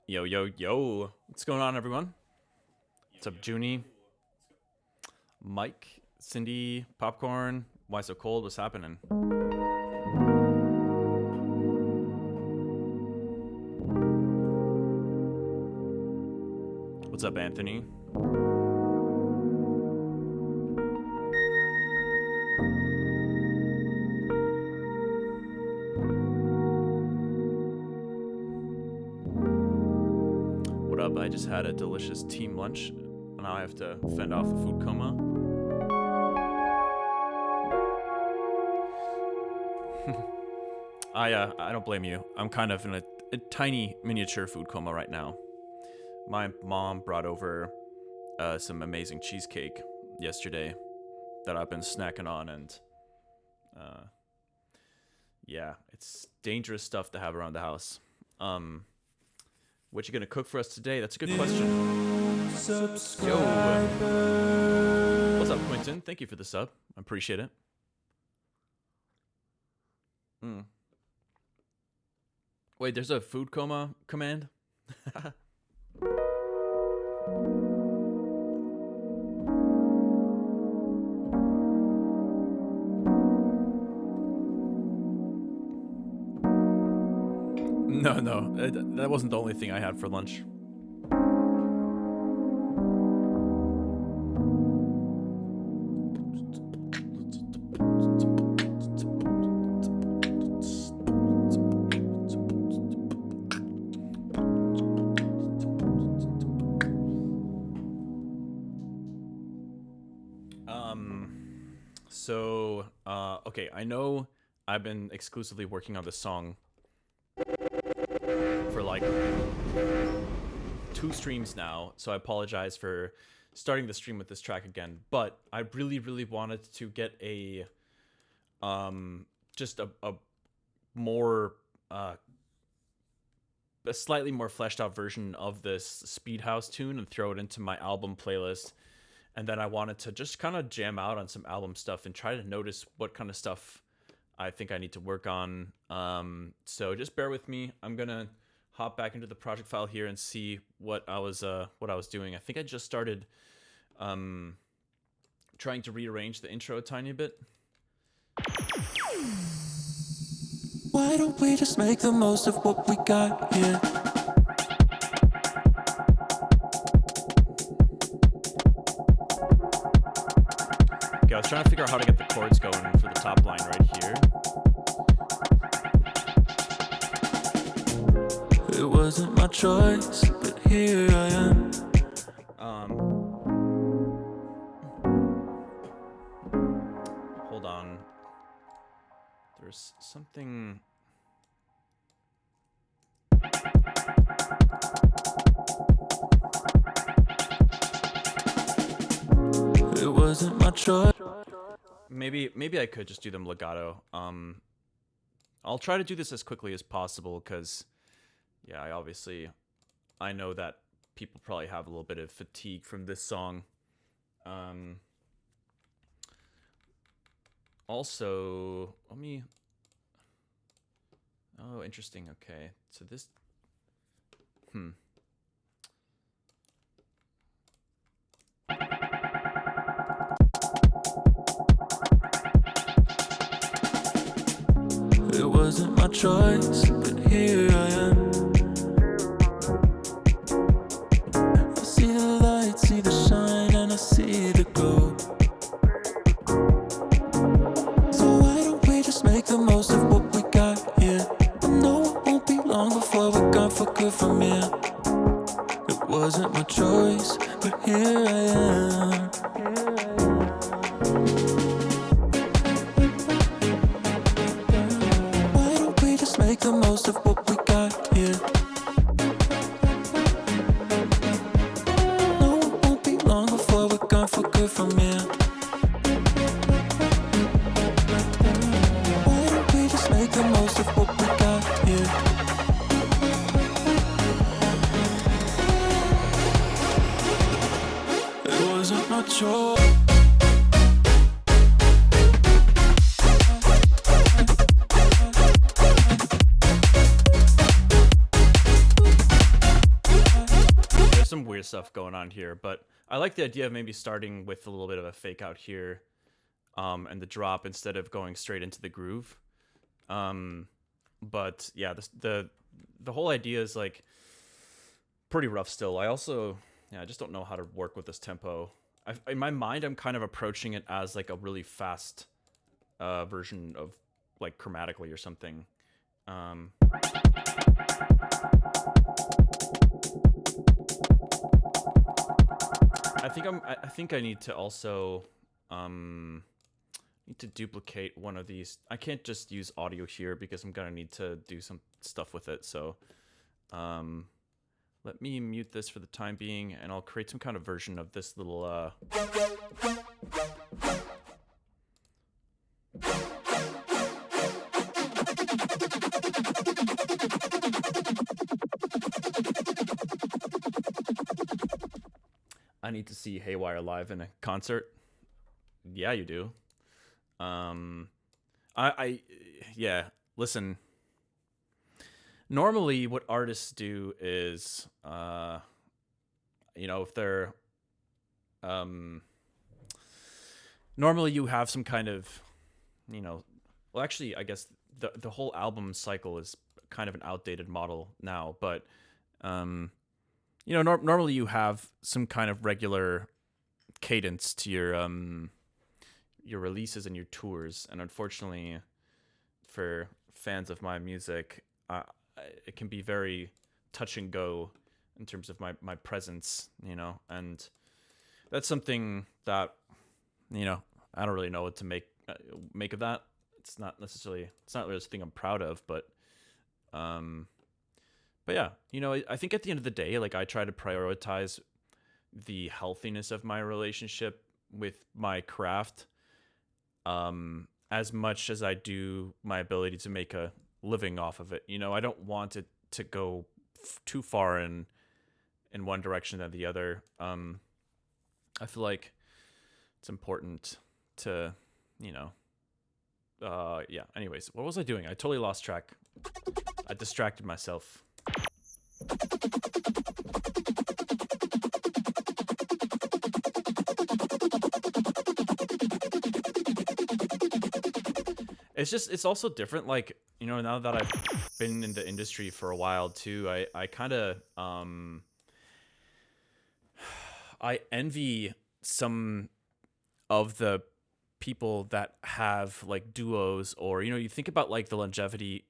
Yo, yo, yo. What's going on, everyone? What's up, Junie? Mike, Cindy, Popcorn. Why so cold? What's happening? What's up, Anthony? What up? I just had a delicious team lunch. Now I have to fend off a food coma. I don't blame you. I'm kind of in a tiny miniature food coma right now. My mom brought over some amazing cheesecake yesterday that I've been snacking on, and yeah, it's dangerous stuff to have around the house. What you gonna cook for us today? That's a good question. Yo, what's up, Quentin? Thank you for the sub. I appreciate it. Wait, there's a food coma command? No, that wasn't the only thing I had for lunch. Okay, I know I've been exclusively working on this song for like 2 streams now, so I apologize for starting the stream with this track again, but I really wanted to get a just a more a slightly more fleshed out version of this speed house tune and throw it into my album playlist. And then I wanted to just kind of jam out on some album stuff and try to notice what kind of stuff I think I need to work on. So just bear with me. I'm gonna hop back into the project file here and see what I was doing. I think I just started trying to rearrange the intro a tiny bit. Why don't we just make the most of what we got here? Okay, I was trying to figure out how to get the chords going for the top line right here. It wasn't my choice, but here I am. Hold on. There's something. It wasn't my choice. Maybe I could just do them legato. I'll try to do this as quickly as possible because, yeah, I know that people probably have a little bit of fatigue from this song. Also, let me. Oh, interesting. Okay, so this. It wasn't my choice, but here I am. I see the light, see the shine, and I see the glow. So why don't we just make the most of what we got here? I know it won't be long before we're gone for good from here. It wasn't my choice, but here I am. Make the most of what we got here. No, it won't be long before we're gone for good from here. Why don't we just make the most of what we got here? It wasn't my choice. of stuff going on here, but I like the idea of maybe starting with a little bit of a fake out here, and the drop instead of going straight into the groove. Um, but yeah, the whole idea is like pretty rough still. I also, yeah, I just don't know how to work with this tempo. In my mind, I'm kind of approaching it as like a really fast version of like chromatically or something. Um, I think I need to also need to duplicate one of these. I can't just use audio here because I'm gonna need to do some stuff with it. So um, let me mute this for the time being, and I'll create some kind of version of this little I need to see Haywyre live in a concert. Yeah, you do. Um, I yeah. Listen. Normally, what artists do is, if they're, um, normally you have some kind of, you know, well, actually, I guess the whole album cycle is kind of an outdated model now, but, um, normally you have some kind of regular cadence to your releases and your tours, and unfortunately, for fans of my music, it can be very touch and go in terms of my presence, and that's something that I don't really know what to make of that. It's not really a thing I'm proud of, um, but yeah, I think at the end of the day, like I try to prioritize the healthiness of my relationship with my craft, as much as I do my ability to make a living off of it. I don't want it to go too far in one direction than the other. I feel like it's important to, yeah. Anyways, what was I doing? I totally lost track. I distracted myself. It's also different. Like, now that I've been in the industry for a while too, I kind of, I envy some of the people that have like duos, or you think about like the longevity.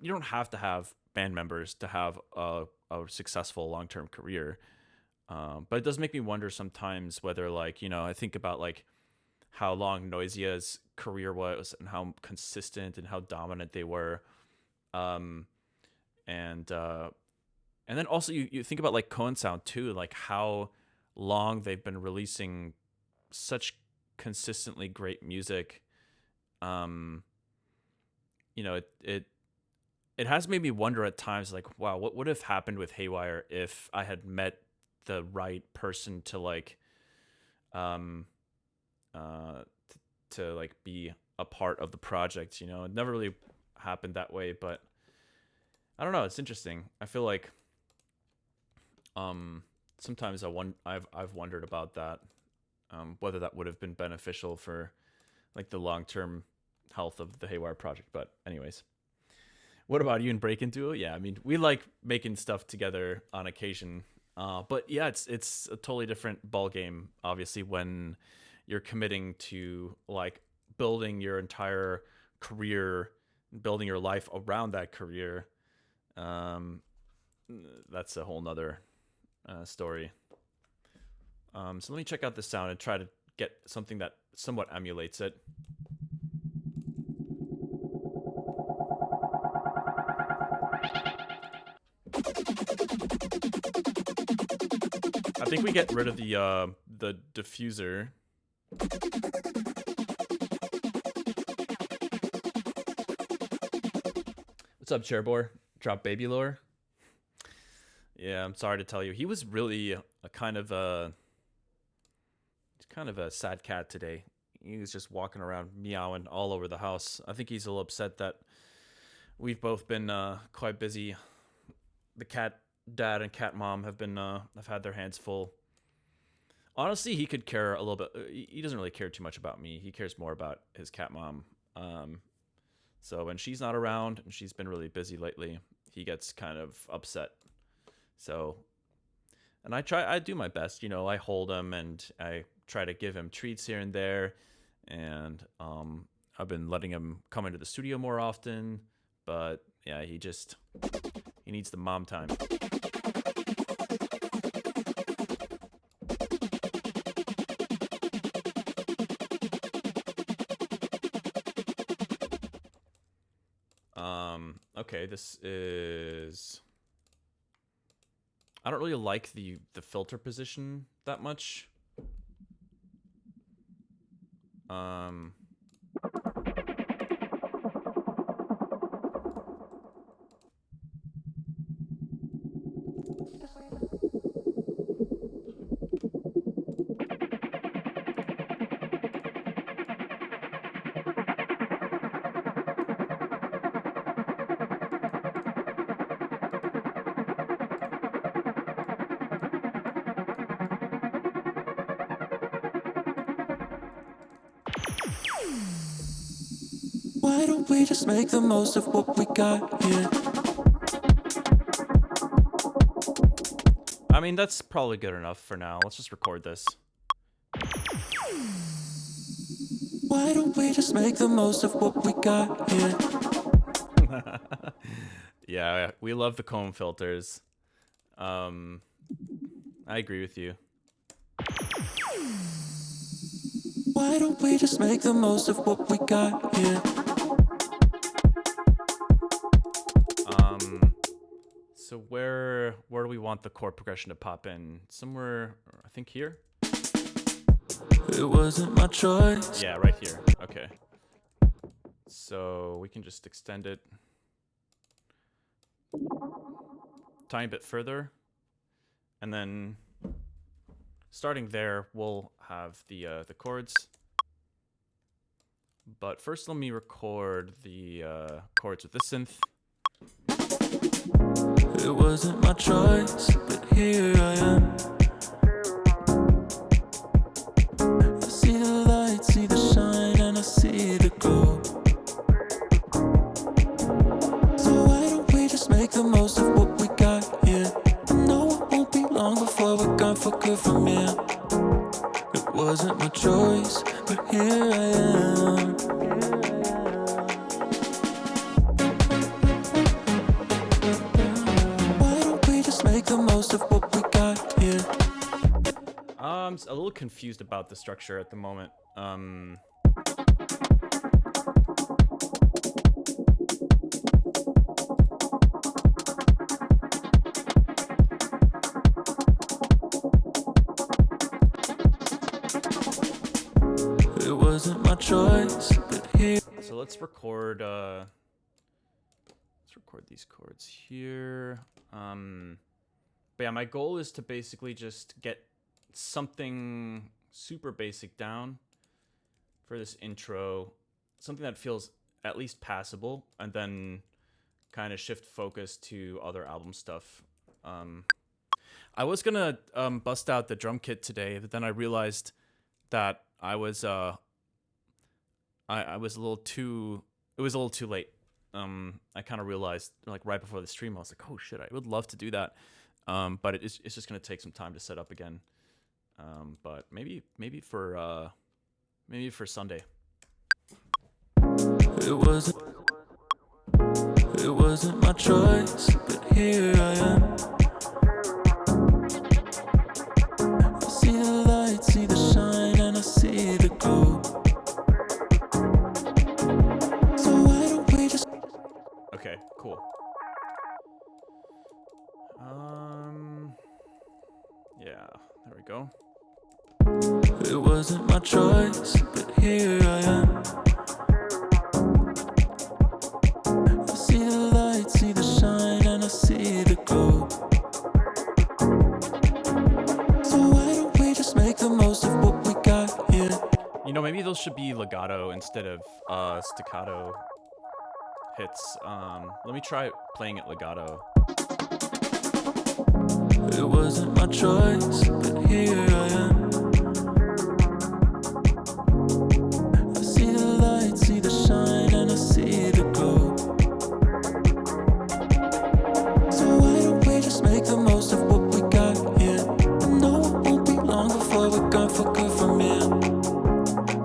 You don't have to have band members to have a successful long-term career, but it does make me wonder sometimes whether, like, I think about like how long Noizia's career was and how consistent and how dominant they were, um and then also you think about like Cohen Sound too, like how long they've been releasing such consistently great music. um it has made me wonder at times, like, wow, what would have happened with Haywyre if I had met the right person to like to like be a part of the project. It never really happened that way, but I don't know, it's interesting. I feel like sometimes I've wondered about that, whether that would have been beneficial for like the long-term health of the Haywyre project. But anyways, what about you and Breaking Duo? Yeah, I mean, we like making stuff together on occasion, but yeah, it's a totally different ball game, obviously, when you're committing to like building your entire career, building your life around that career. That's a whole nother story. So let me check out this sound and try to get something that somewhat emulates it. I think we get rid of the diffuser. What's up, Chairboy? Drop baby lore. Yeah, I'm sorry to tell you, he was really a kind of a sad cat today. He was just walking around meowing all over the house. I think he's a little upset that we've both been quite busy. The cat dad and cat mom have been have had their hands full. Honestly, he could care a little bit. He doesn't really care too much about me. He cares more about his cat mom. So when she's not around, and she's been really busy lately, he gets kind of upset. So, and I do my best. You know, I hold him and I try to give him treats here and there. And I've been letting him come into the studio more often. But yeah, he needs the mom time. Okay, this is... I don't really like the filter position that much. Why don't we just make the most of what we got here? I mean, that's probably good enough for now. Let's just record this. Why don't we just make the most of what we got here? Yeah, we love the comb filters. I agree with you. Why don't we just make the most of what we got here? So where do we want the chord progression to pop in? Somewhere, I think here? It wasn't my choice. Yeah, right here. Okay. So we can just extend it tiny bit further. And then starting there, we'll have the chords. But first, let me record the chords with the synth. It wasn't my choice, but here I am. I see the light, see the shine, and I see the glow. So why don't we just make the most of what we got here? I know it won't be long before we're gone for good from here. It wasn't my choice, but here I am. The most of what we got here. I'm a little confused about the structure at the moment. It wasn't my choice, but here. So let's record these chords here. But yeah, my goal is to basically just get something super basic down for this intro, something that feels at least passable, and then kind of shift focus to other album stuff. I was gonna bust out the drum kit today, but then I realized that I was a little too late. I kind of realized like right before the stream, I was like, oh shit, I would love to do that. But it's just gonna take some time to set up again. But maybe for Sunday. It wasn't my choice, but here I am. I see the light, see the shine, and I see the glow. So why don't we just... Okay, cool. Yeah, there we go. It wasn't my choice, but here I am. I see the light, see the shine, and I see the glow. So why don't we just make the most of what we got here? You know, maybe those should be legato instead of staccato hits. Let me try playing it legato. choice, but here I am. I see the light, see the shine, and I see the glow. So why don't we just make the most of what we got here? I know it won't be long before we're gone for good from here.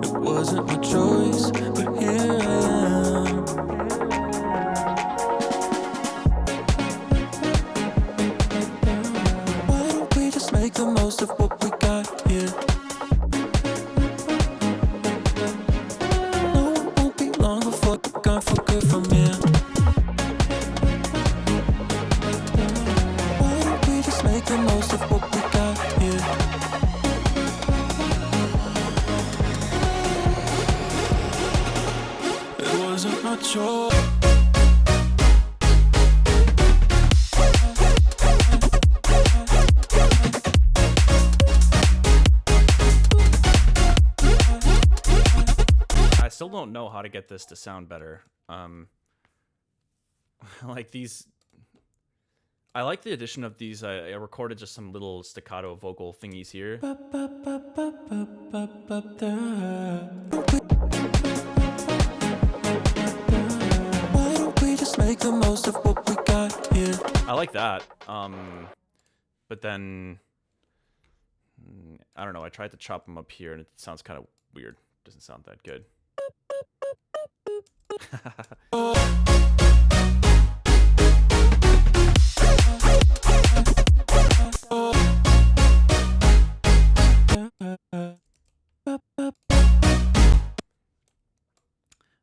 It wasn't my choice, but here I am. Why don't we just make the most of what we got here? No, it won't be long before we're gone for good from here. Why don't we just make the most of what we got here? It wasn't my choice. I still don't know how to get this to sound better. Like these, I like the addition of these. I recorded just some little staccato vocal thingies here. Why don't we just make the most of what we got here? I like that. But then I don't know. I tried to chop them up here, and it sounds kind of weird. Doesn't sound that good.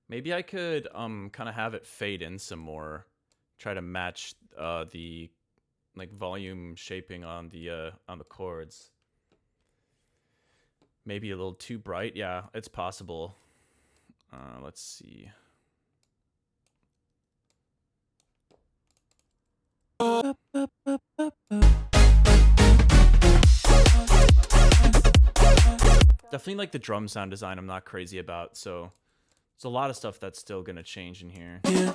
Maybe I could kind of have it fade in some more. Try to match the like volume shaping on the chords. Maybe a little too bright. Yeah, it's possible. Let's see. Definitely like the drum sound design I'm not crazy about, so there's a lot of stuff that's still gonna change in here. Yeah.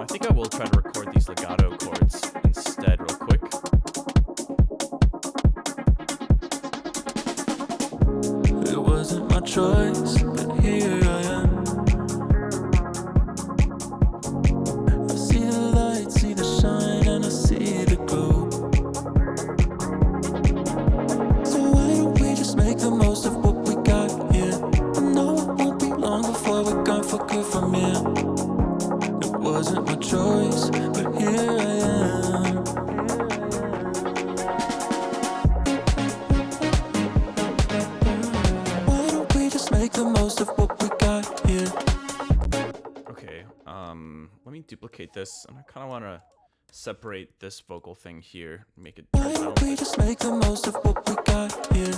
I think I will try to record these legato chords instead real quick. It wasn't my choice, but here I am. I see the light, see the shine, and I see the glow. So why don't we just make the most of what we got here? I know it won't be long before we're gone for good from here. It wasn't my choice, but here I am. Why don't we just make the most of what we got here? Okay, let me duplicate this, and I kind of want to separate this vocal thing here, make it Why turn down a don't we bit. just make the most of what we got here?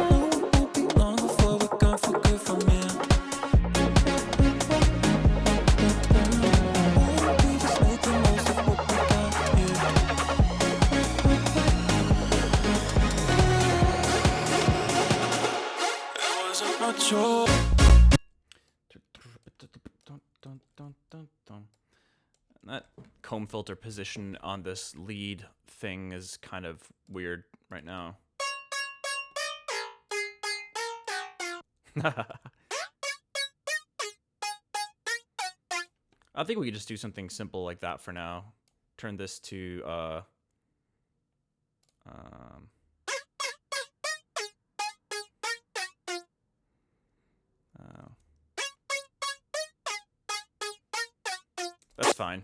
No, it won't be long before we're gone for good from here. Why don't we just make the most of what we got here? It wasn't my choice. And that comb filter position on this lead thing is kind of weird right now. I think we could just do something simple like that for now. Turn this to that's fine.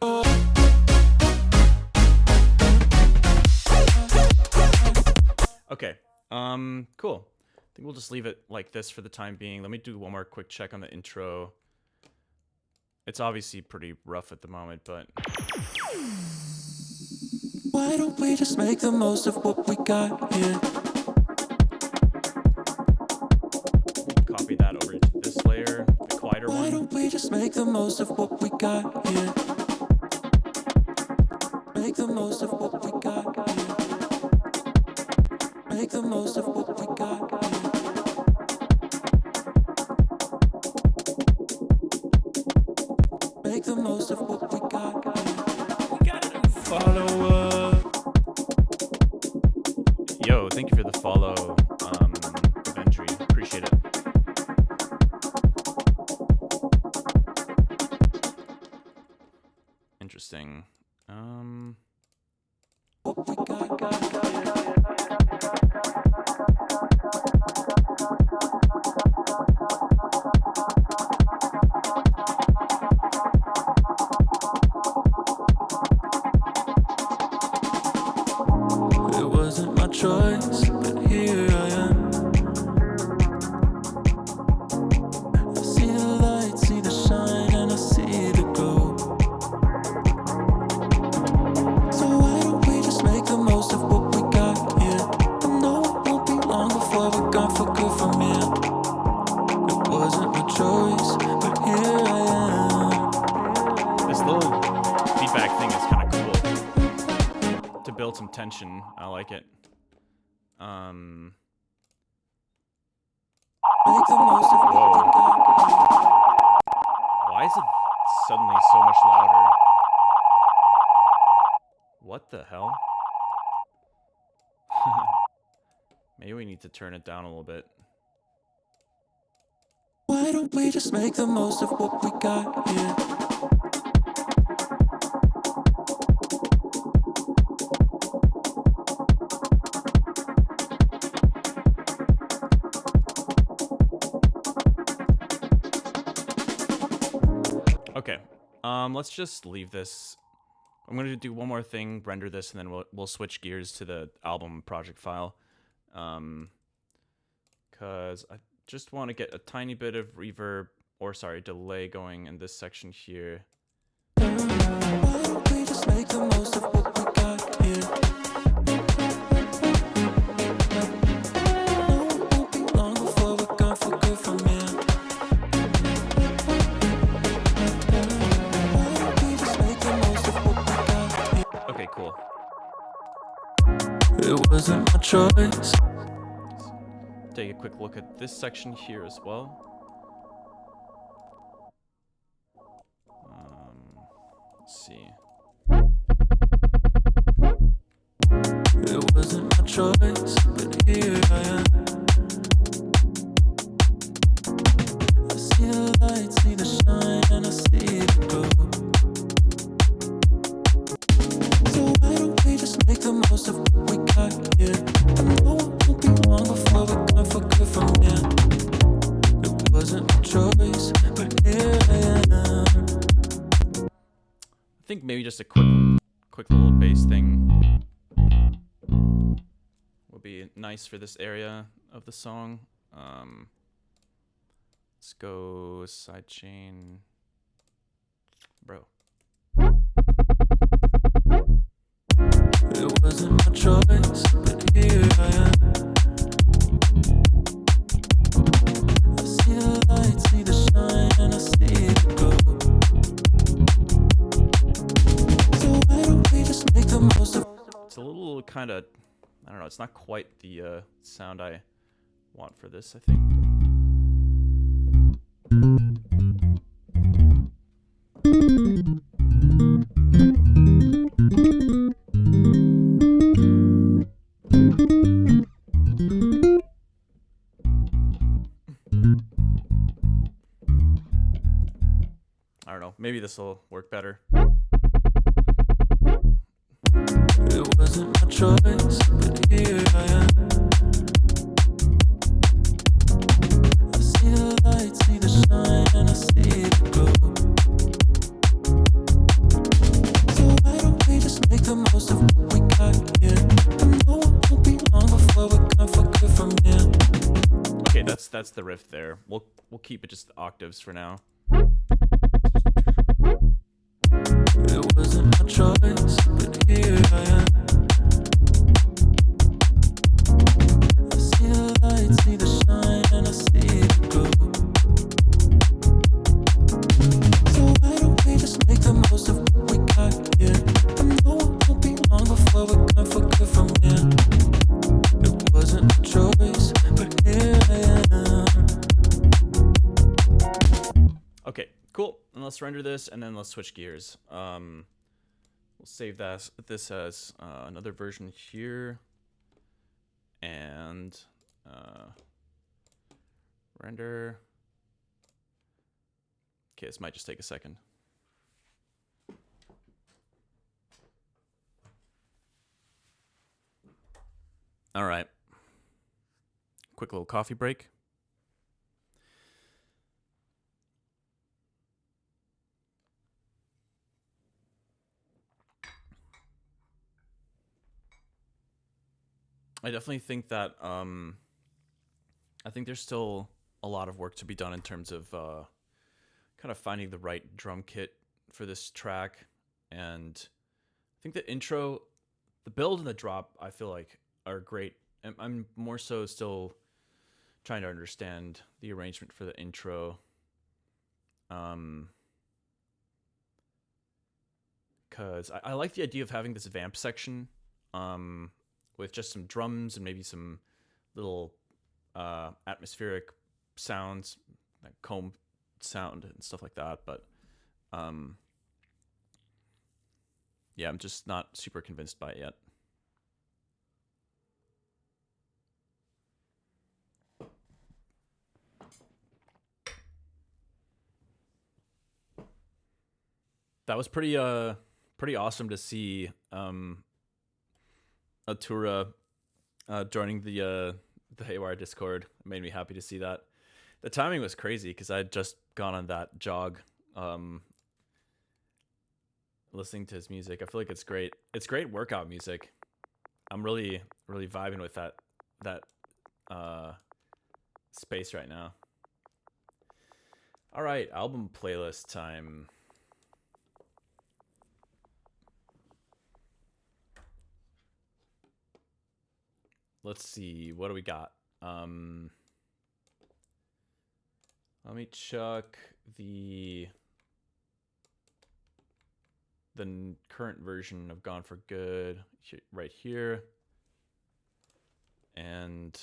Okay. Cool. I think we'll just leave it like this for the time being. Let me do one more quick check on the intro. It's obviously pretty rough at the moment, but Why don't we just make the most of what we got here? copy that over to this layer, the quieter Why one. don't we just make the most of what we got here? Make the most of what we got here. Make the most of what we got here. the most of what we got. We gotta do follow up. Yo, thank you for the follow, Aventry. Appreciate it. Interesting. What we got. It wasn't my choice, but here I am. I see the light, see the shine, and I see the glow. So why don't we just make the most of what we got here? I know it won't be long before we're gone for good from here. It wasn't my choice, but here I am. This little feedback thing is kind of cool to build some tension. I like it. Make the most of what we got. Why is it suddenly so much louder? What the hell? Maybe we need to turn it down a little bit. Why don't we just make the most of what we got here? Okay, let's just leave this. I'm gonna do one more thing, render this, and then we'll switch gears to the album project file. Cause I just want to get a tiny bit of reverb, or sorry, delay going in this section here. Why don't we just make the most of what we got here? No, it won't be long before we're gone for good from here. Why don't we just make the most of what we got here? Okay, cool. It wasn't my choice. Take a quick look at this section here as well. Let's see. It wasn't my choice, but here I am. I see the light, see the shine, and I see the glow. So why don't we just make the most of what we got here? I know it won't be long before we're gone for good from here. It wasn't my choice, but here I am. I think maybe just a quick little bass thing would be nice for this area of the song. Let's go sidechain, bro. It wasn't my choice, but here I am. I see the light, see the shine, and I see the glow. So why don't we just make the most of? It's a little kind of, I don't know, it's not quite the sound I want for this, I think. I don't know, maybe this will work better. It wasn't my choice, but here I am. I see the light, see the shine, and I see the glow. So why don't we just make the most of what we got here? I know it won't be long before we're gone for good from here. Okay, that's the riff there. We'll keep it just octaves for now. It wasn't my choice, but here I am. I see the light, see the shine, and I see the glow. So why don't we just make the most of what we got here? I know it won't be long before we're gone for good from here. It wasn't my choice, but here I am. Okay, Cool. And let's render this, and then let's switch gears. We'll save this as another version here, and render. Okay, this might just take a second. All right. Quick little coffee break. I definitely think that I think there's still a lot of work to be done in terms of kind of finding the right drum kit for this track. And I think the intro, the build and the drop, I feel like are great. I'm more so still trying to understand the arrangement for the intro. Because I like the idea of having this vamp section with just some drums and maybe some little atmospheric sounds, like comb sound and stuff like that. But yeah, I'm just not super convinced by it yet. That was pretty awesome to see Atura joining the Haywyre Discord. It made me happy to see that. The timing was crazy because I had just gone on that jog listening to his music. I feel like it's great. It's great workout music. I'm really vibing with that space right now. All right, album playlist time. Let's see, what do we got? Let me chuck the current version of Gone for Good right here, and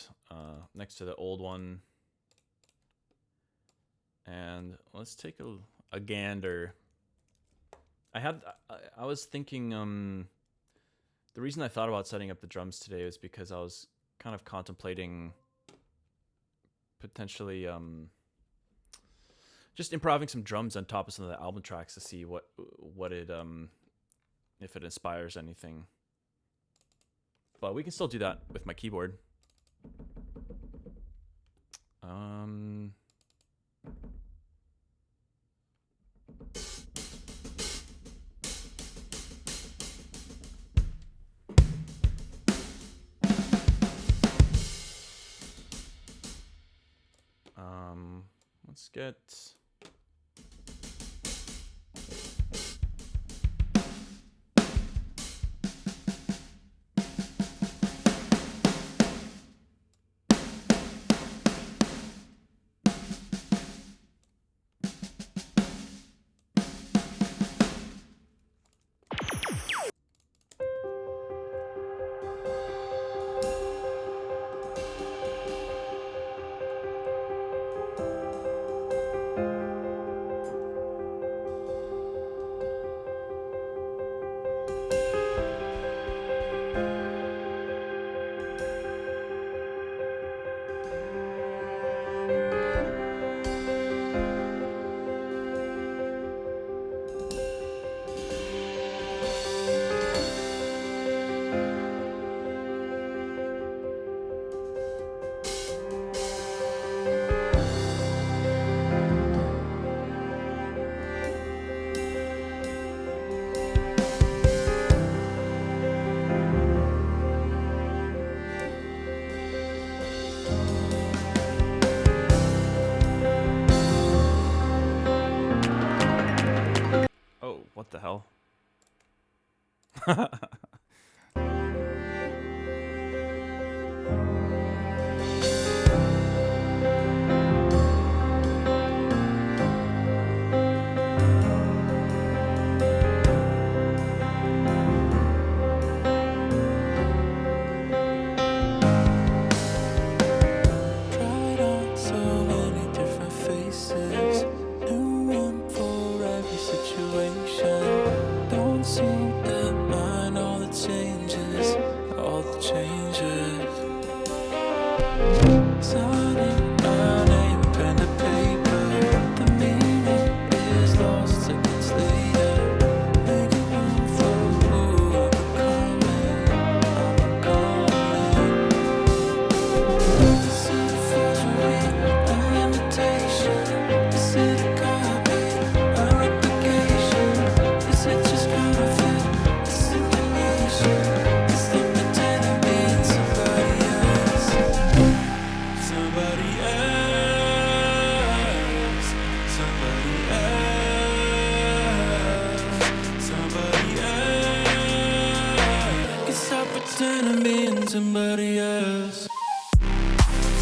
next to the old one. And let's take a gander. I was thinking the reason I thought about setting up the drums today was because I was kind of contemplating potentially just improvising some drums on top of some of the album tracks to see what it if it inspires anything. But we can still do that with my keyboard. Let's get what the hell? Tried on so many different faces. New one for pretending being somebody else.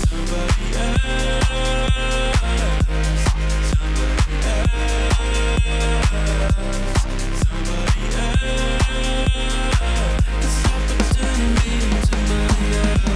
Somebody else. Somebody else. Somebody else. Stop pretending being somebody else.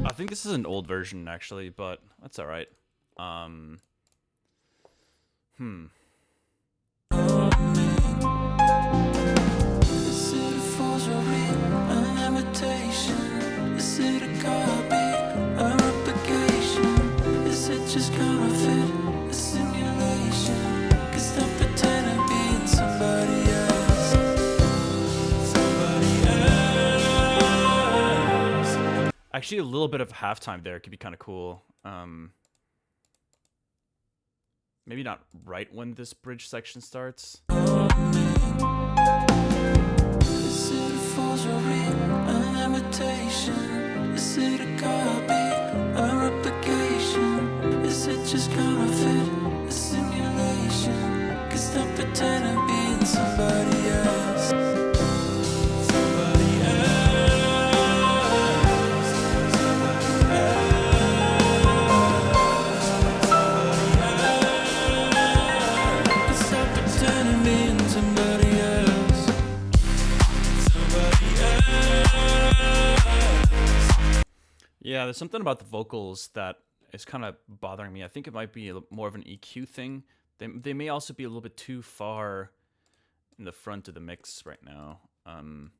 I think this is an old version actually, but that's all right. Is it a forgery, an imitation? Is it a copy, a replication? Is it just counterfeit, a simulation? 'Cause I'm pretending being somebody else. Somebody else. Actually, a little bit of halftime there could be kind of cool. Maybe not right when this bridge section starts. Is it a forgery, an imitation? Is it a copy, a replication? Is it just counterfeit, a simulation? 'Cause I'm pretending being somebody else. Somebody else. Somebody else. 'Cause I'm pretending being somebody else. Somebody else. Yeah, there's something about the vocals that is kind of bothering me. I think it might be more of an EQ thing. They may also be a little bit too far in the front of the mix right now. Kind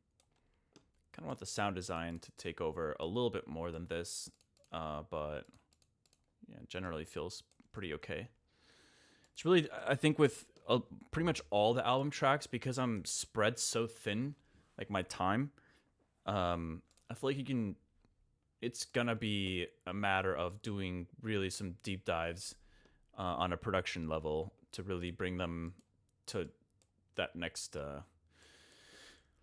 of want the sound design to take over a little bit more than this, but yeah, generally feels pretty okay. It's really, I think with pretty much all the album tracks, because I'm spread so thin, like my time, I feel like it's gonna be a matter of doing really some deep dives on a production level to really bring them to that next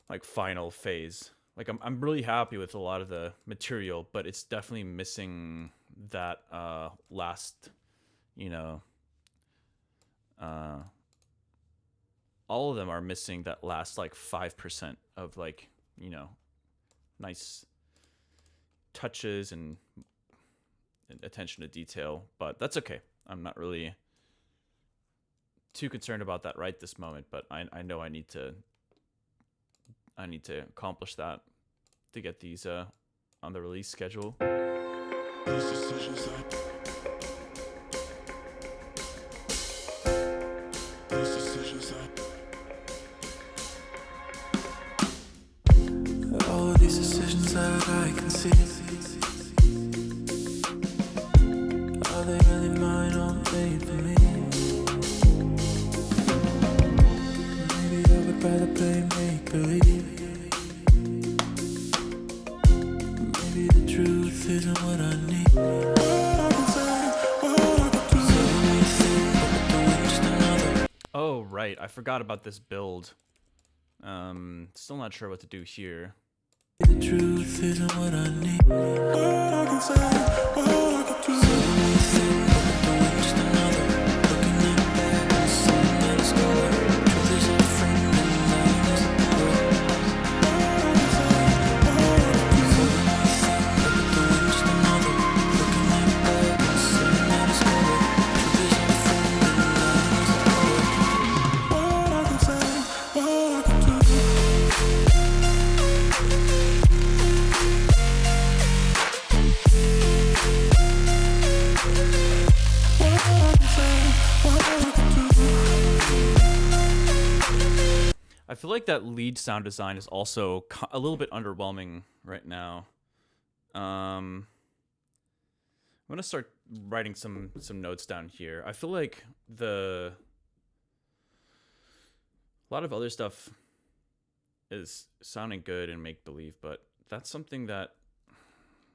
like final phase. Like I'm really happy with a lot of the material, but it's definitely missing that last, you know, all of them are missing that last like 5% of like, you know, nice touches and attention to detail, but that's okay. I'm not really too concerned about that right this moment, but I know I need to accomplish that to get these on the release schedule. These decisions all of these decisions that I can see, are they really mine or made for me? Maybe I would rather play make-believe. Maybe the truth isn't what I need. Oh right, I forgot about this build. Still not sure what to do here. The truth isn't what I need. What I can say, what I can do. Just another looking at back and saying that it's over. Truth is a friend and lying is a power. What I can say, what I can do. Just another looking at back and saying that it's over. Truth is a friend and lying is a power. What I can say, what I can do. I feel like that lead sound design is also a little bit underwhelming right now. I'm gonna start writing some notes down here. I feel like a lot of other stuff is sounding good and make believe, but that's something that,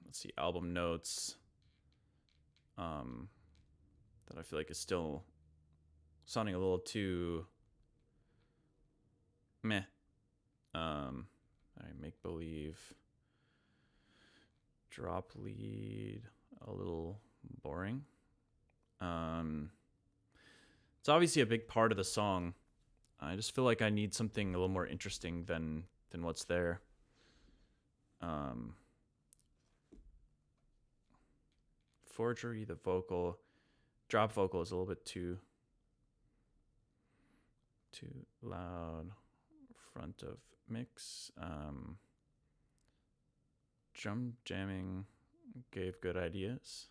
let's see, album notes, that I feel like is still sounding a little too meh. All right, make believe. Drop lead, a little boring. It's obviously a big part of the song. I just feel like I need something a little more interesting than what's there. Forgery, the vocal, drop vocal is a little bit too loud. Front of mix. Drum jamming gave good ideas.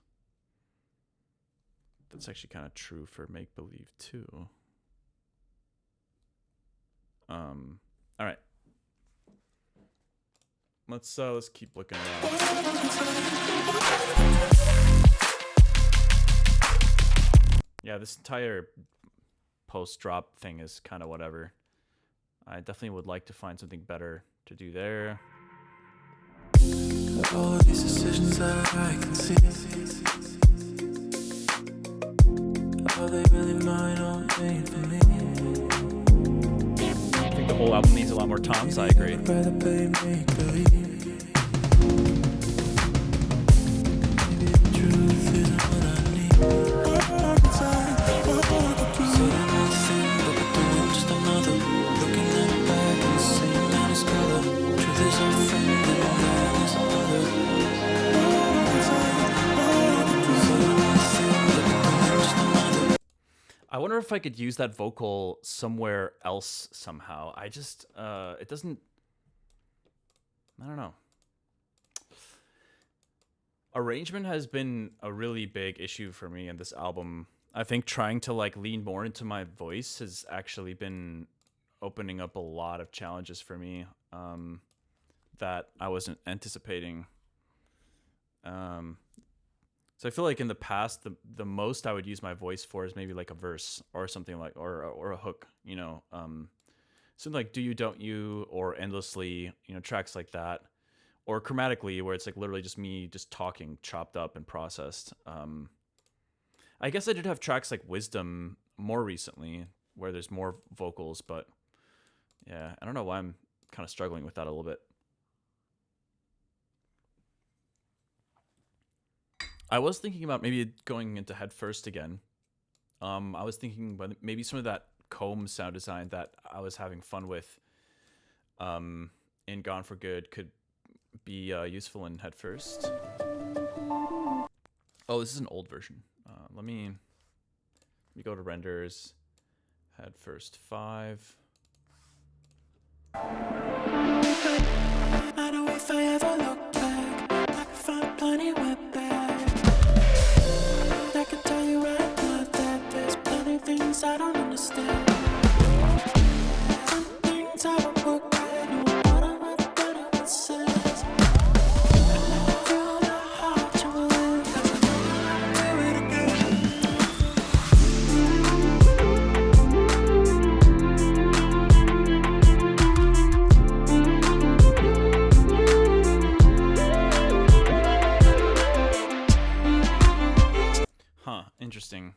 That's actually kind of true for make believe too. All right. Let's keep looking around. Yeah, this entire post drop thing is kind of whatever. I definitely would like to find something better to do there. All these decisions that I can see, are they really mine or made for me? I think the whole album needs a lot more toms. I agree. I'd rather play make believe. Maybe the truth isn't what I need. Saying nothing, but we're doing just another. Looking at back in the same honest color. Truth is our friend and that is our mother. I wonder if I could use that vocal somewhere else somehow. I just, it doesn't, I don't know. Arrangement has been a really big issue for me in this album. I think trying to like lean more into my voice has actually been opening up a lot of challenges for me that I wasn't anticipating. So I feel like in the past, the most I would use my voice for is maybe like a verse or something like, or a hook, you know, something like Do You, Don't You, or Endlessly, you know, tracks like that, or Chromatically, where it's like literally just me just talking, chopped up and processed. I guess I did have tracks like Wisdom more recently, where there's more vocals, but yeah, I don't know why I'm kind of struggling with that a little bit. I was thinking about maybe going into Head First again. I was thinking about maybe some of that comb sound design that I was having fun with in Gone for Good could be useful in Head First. Oh, this is an old version. Let me go to renders. Head First 5. I know if I ever look back, I can find plenty with back. I can tell you right now that there's plenty of things I don't understand. Some things I won't look at, no matter what anyone says. And I feel my heart trembling, 'cause I know I'll do it again. Huh, interesting.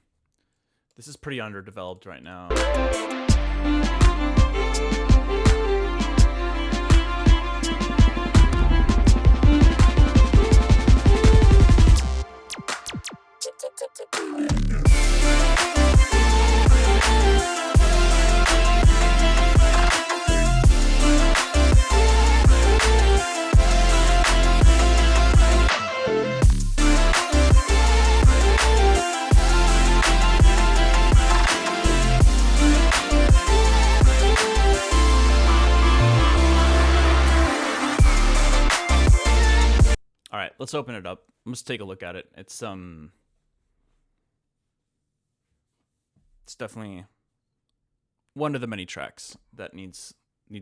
This is pretty underdeveloped right now. All right, let's open it up. Let's take a look at it. It's definitely one of the many tracks that needs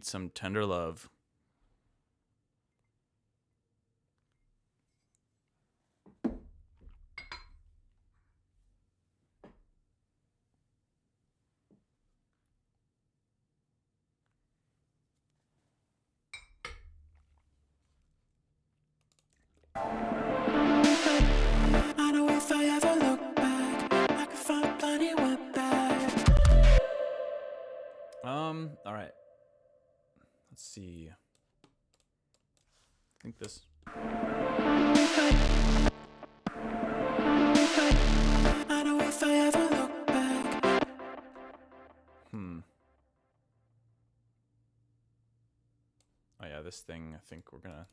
some tender love. I know if I ever look back, I can find plenty with back. All right. Let's see. I think this. I know if I ever look back. Oh yeah, this thing, I think we're gonna...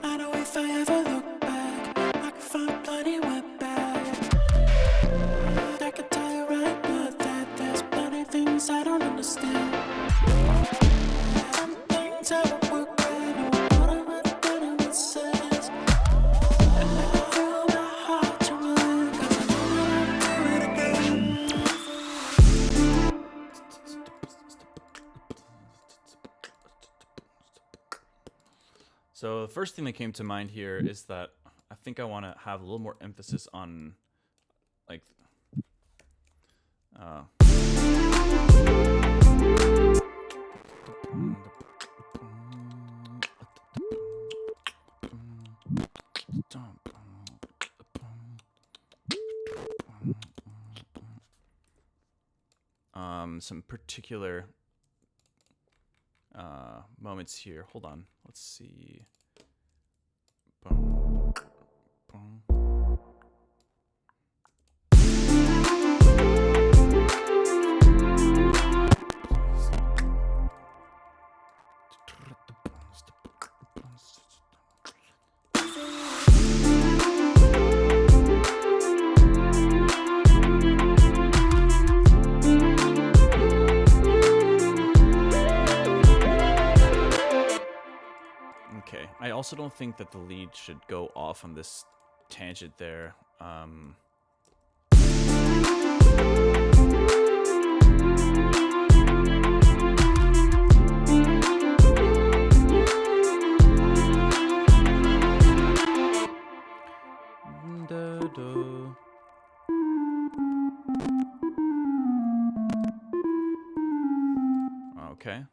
I know if I ever look back, I can find plenty went back. I can tell you right now that there's plenty things I don't understand. Some things I would work right, no, but I would have done it with sense. I feel my heart trembling, 'cause I know that I'll do it again. So the first thing that came to mind here is that I think I want to have a little more emphasis on, like, some particular moments here. Hold on. Let's see. Boom, boom. Okay, I also don't think that the lead should go off on this tangent there. Okay.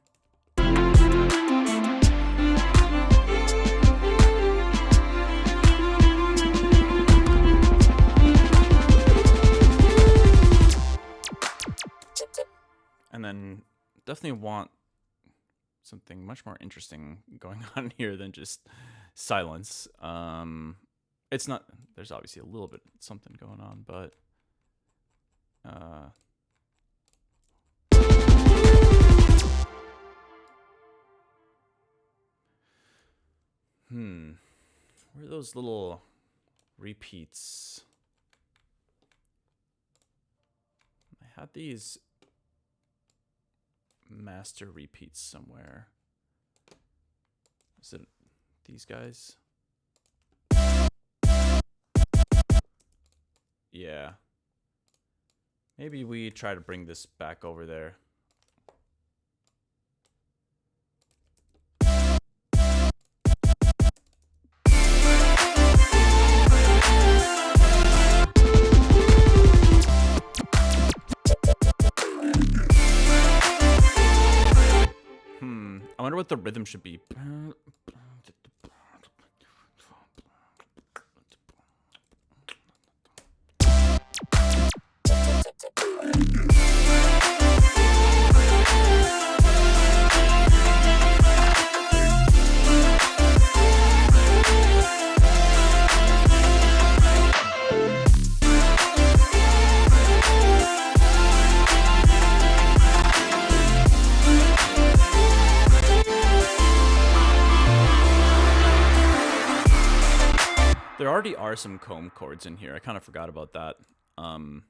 And then definitely want something much more interesting going on here than just silence. It's not, there's obviously a little bit something going on, but where are those little repeats? I had these master repeats somewhere. Is it these guys? Yeah. Maybe we try to bring this back over there. I wonder what the rhythm should be. There already are some comb chords in here. I kind of forgot about that. But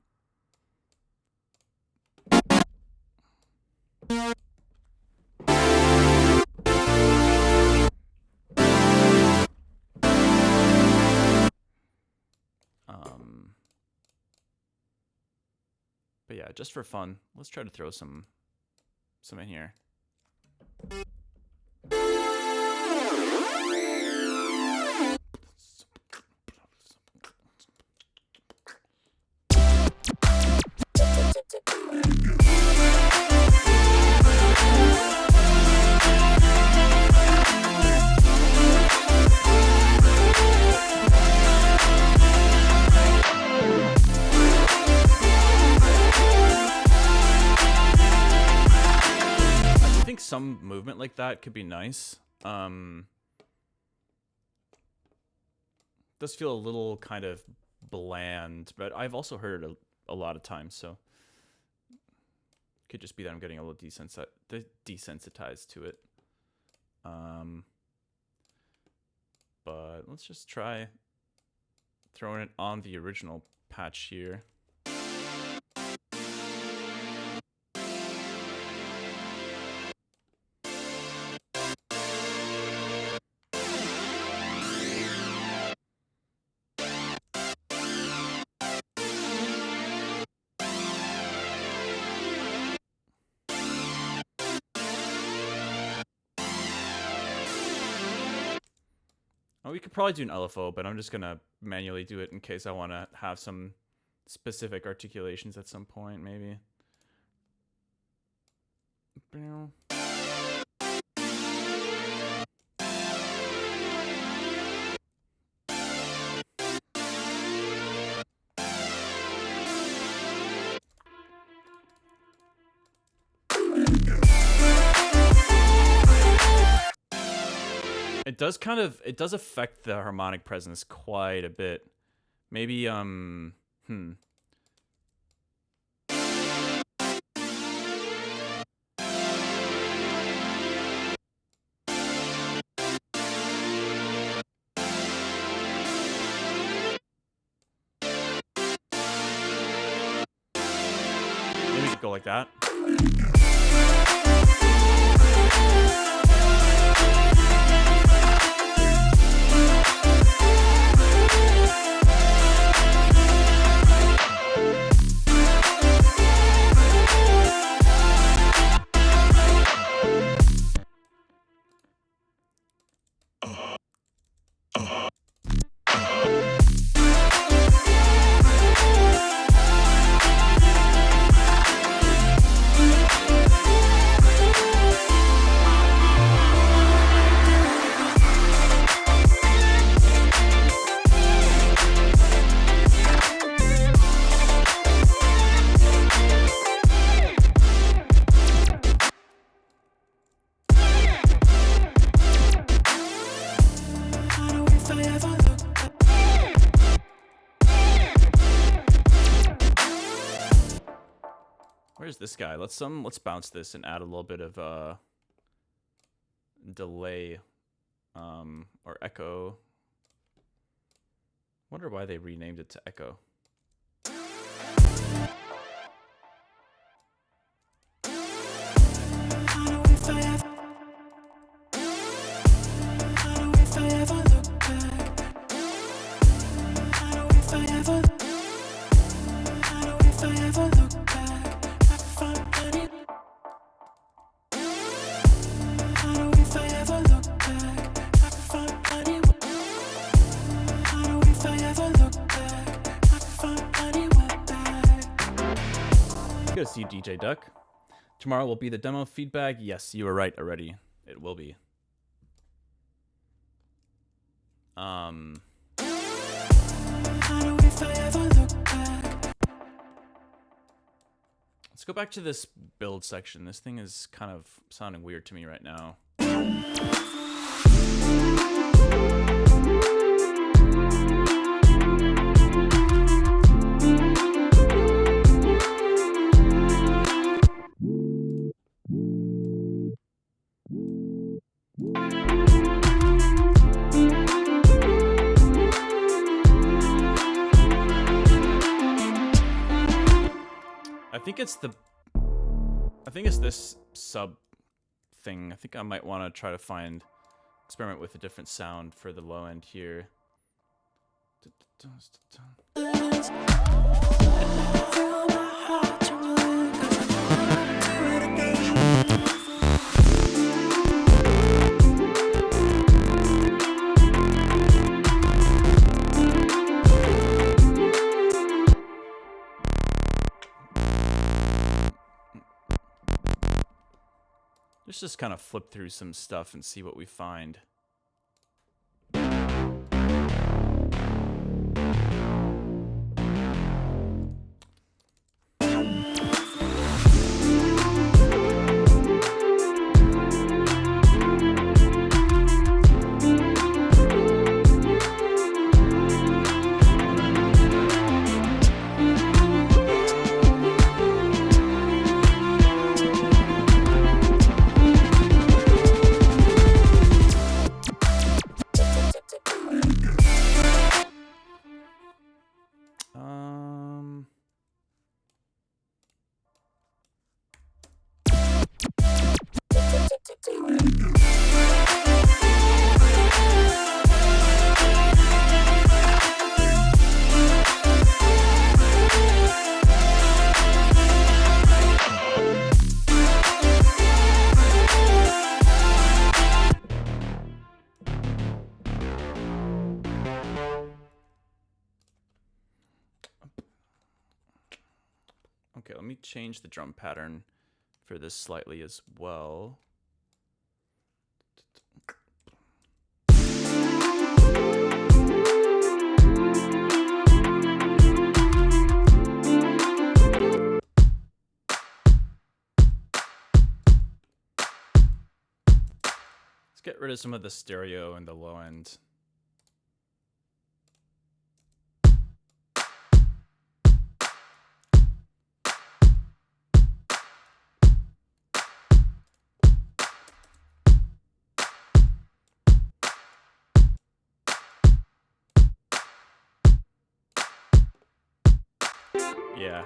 yeah, just for fun, let's try to throw some in here. Some movement like that could be nice. does feel a little kind of bland, but I've also heard it a lot of times, so could just be that I'm getting a little desensitized to it. But let's just try throwing it on the original patch here. Oh, we could probably do an LFO, but I'm just gonna manually do it in case I want to have some specific articulations at some point, maybe. It does affect the harmonic presence quite a bit. Maybe, maybe we could go like that. Where's this guy? Let's bounce this and add a little bit of delay or echo. Wonder why they renamed it to echo. Good to see you, DJ Duck. Tomorrow will be the demo feedback. Yes, you were right already. It will be. Let's go back to this build section. This thing is kind of sounding weird to me right now. I think it's this sub thing. I think I might want to try to experiment with a different sound for the low end here. Let's just kind of flip through some stuff and see what we find. Okay, let me change the drum pattern for this slightly as well. Let's get rid of some of the stereo and the low end. Yeah.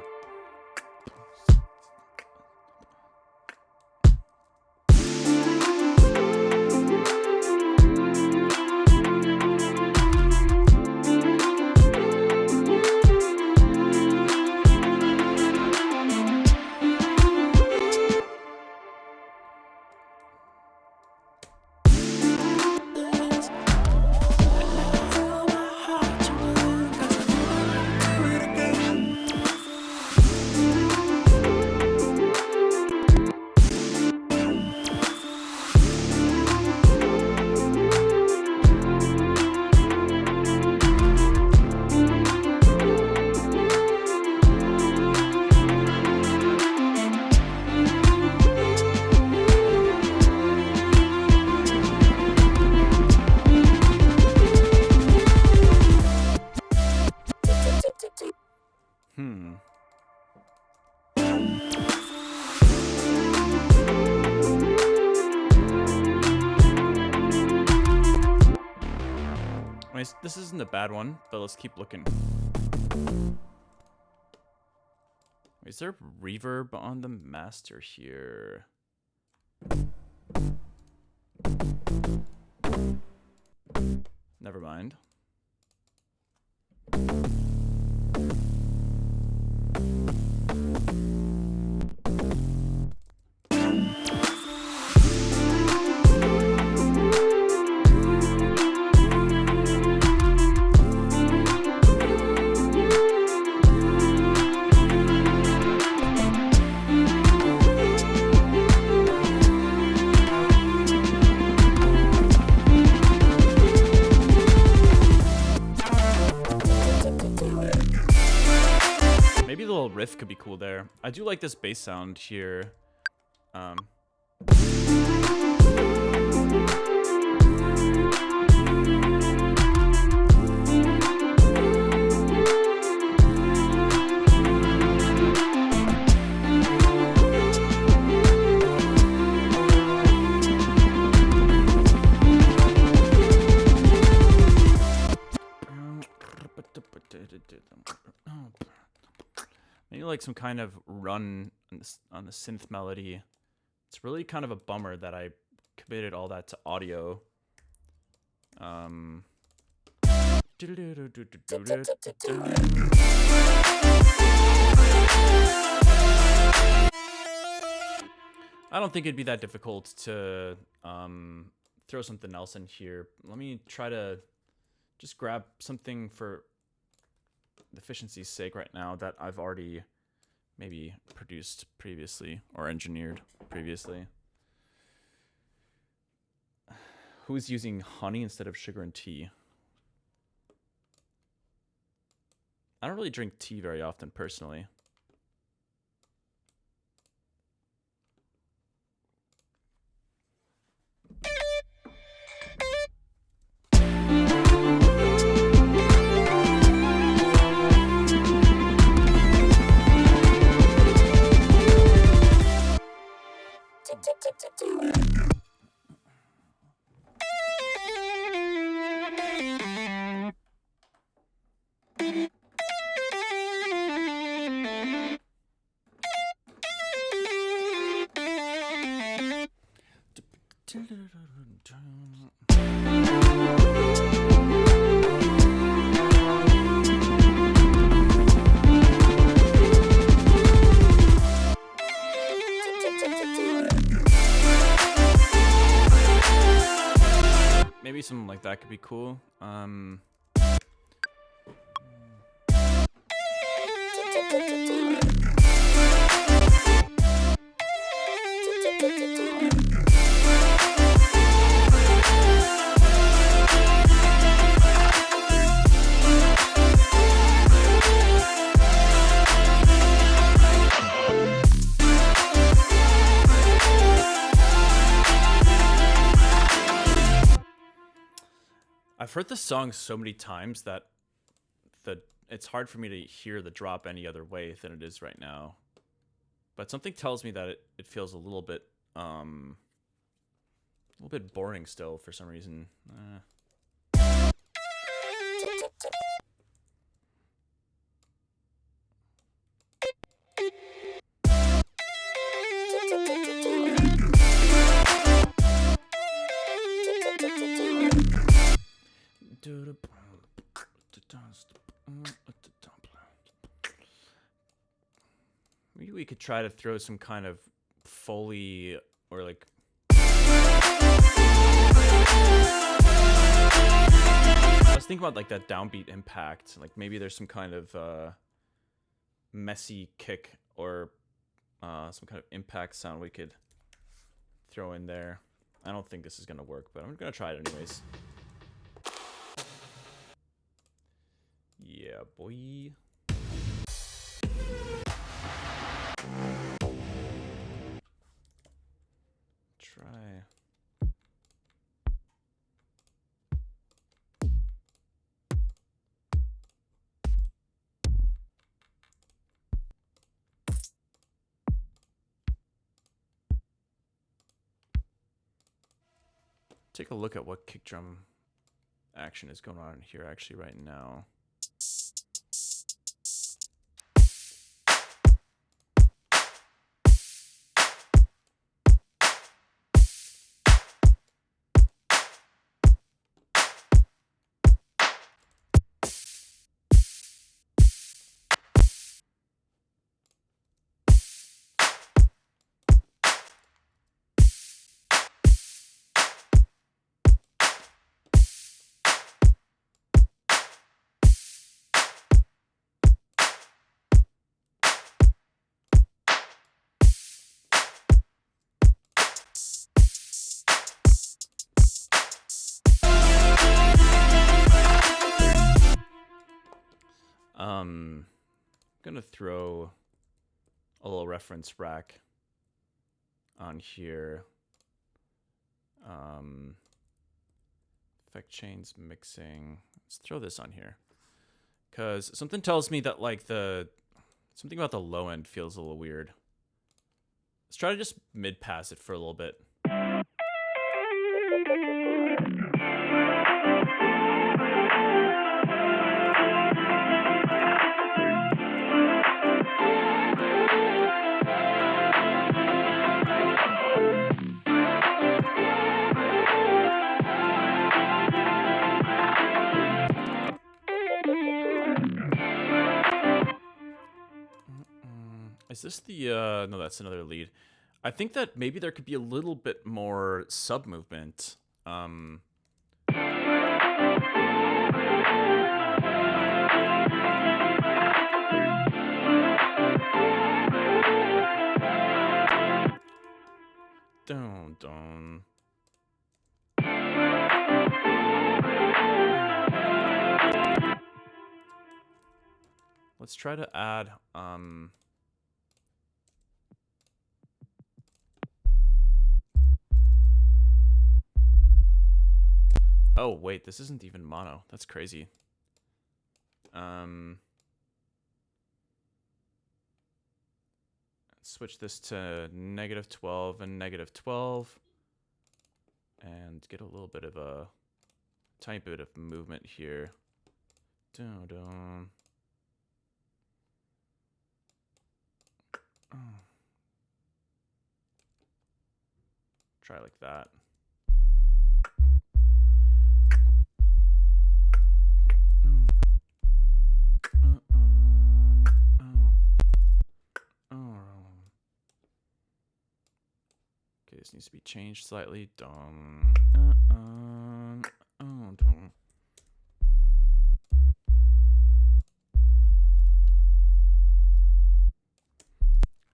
This isn't a bad one, but let's keep looking. Is there reverb on the master here? Never mind. Maybe the little riff could be cool there. I do like this bass sound here. Maybe like some kind of run on the synth melody. It's really kind of a bummer that I committed all that to audio. I don't think it'd be that difficult to throw something else in here. Let me try to just grab something for efficiency's sake right now that I've already maybe produced previously or engineered previously. Who's using honey instead of sugar and tea? I don't really drink tea very often personally. Maybe something like that could be cool. I've heard this song so many times that it's hard for me to hear the drop any other way than it is right now. But something tells me that it feels a little bit boring still for some reason. Maybe we could try to throw some kind of Foley or like I was thinking about like that downbeat impact. Like maybe there's some kind of messy kick or some kind of impact sound we could throw in there. I don't think this is gonna work, but I'm gonna try it anyways. Yeah, boy. Try. Take a look at what kick drum action is going on here actually right now. I'm gonna throw a little reference rack on here. Effect chains mixing. Let's throw this on here. Cause something tells me that like something about the low end feels a little weird. Let's try to just mid pass it for a little bit. Is this the, no, that's another lead. I think that maybe there could be a little bit more sub movement. Dun. Let's try to add, oh, wait, this isn't even mono. That's crazy. Switch this to -12 and -12. And get a little bit of a tiny bit of movement here. Dun. Try like that. needs to be changed slightly. Dum, dum.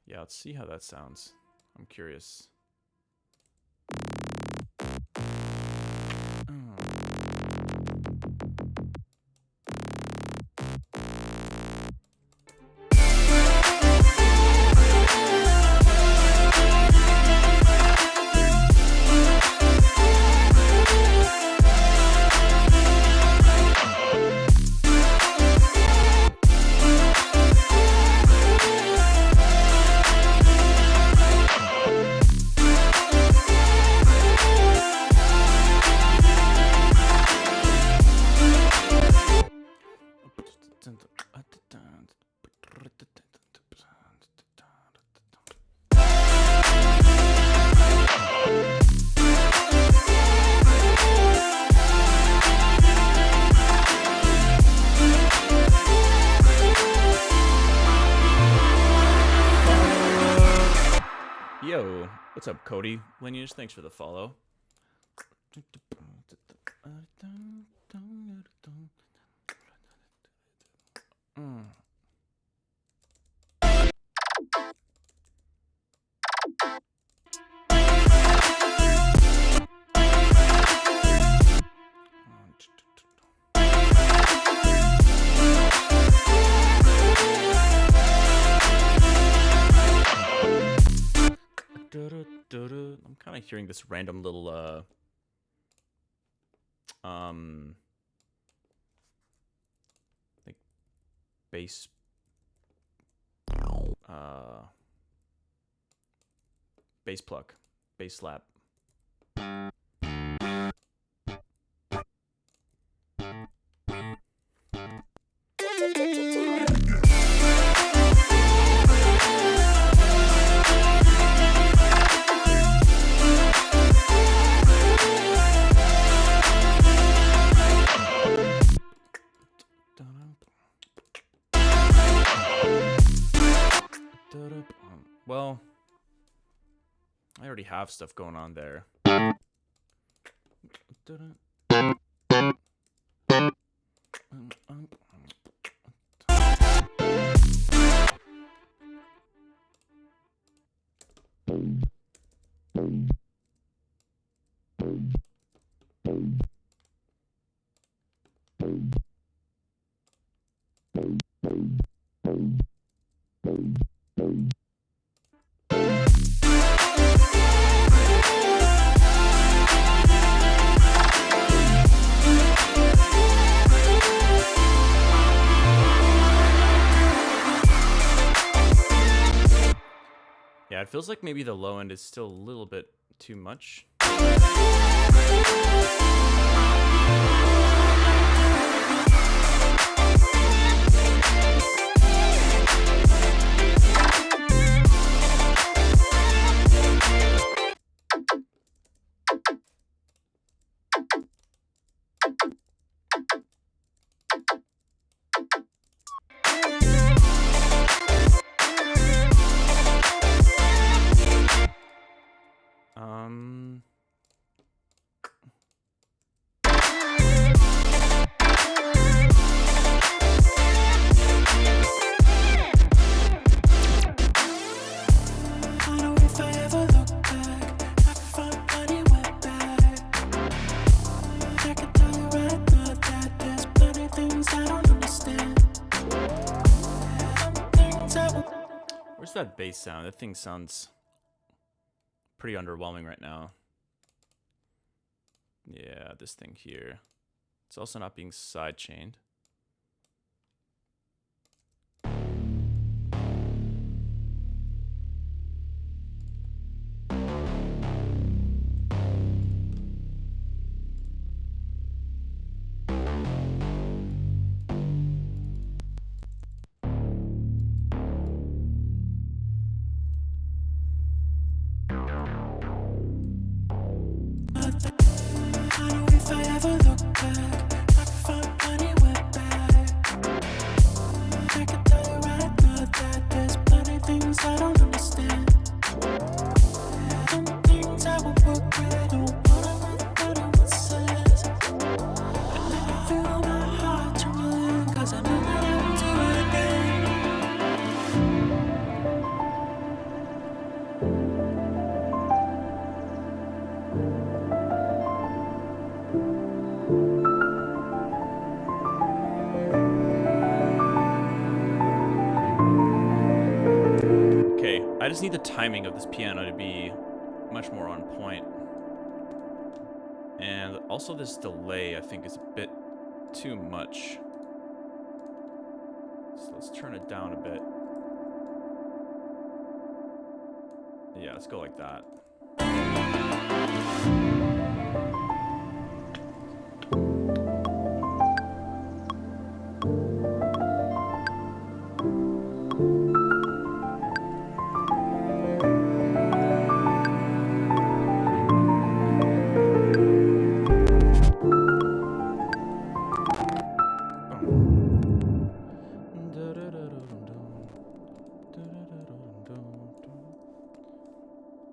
Yeah, let's see how that sounds. I'm curious. Yo, what's up, Cody Lineage? Thanks for the follow. I'm kind of hearing this random little like bass bass pluck, bass slap. Well, I already have stuff going on there. Yeah, it feels like maybe the low end is still a little bit too much. Where's that bass sound? That thing sounds pretty underwhelming right now. Yeah, this thing here. It's also not being side chained. I just need the timing of this piano to be much more on point. And also this delay, I think, is a bit too much. So let's turn it down a bit. Yeah, let's go like that.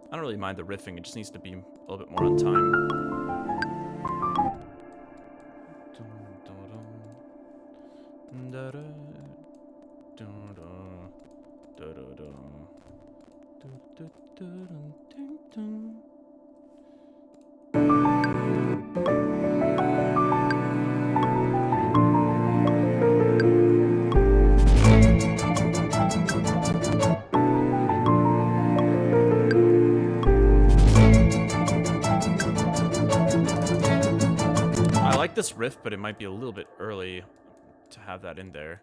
I don't really mind the riffing, it just needs to be a little bit more on time. I like this riff, but it might be a little bit early to have that in there.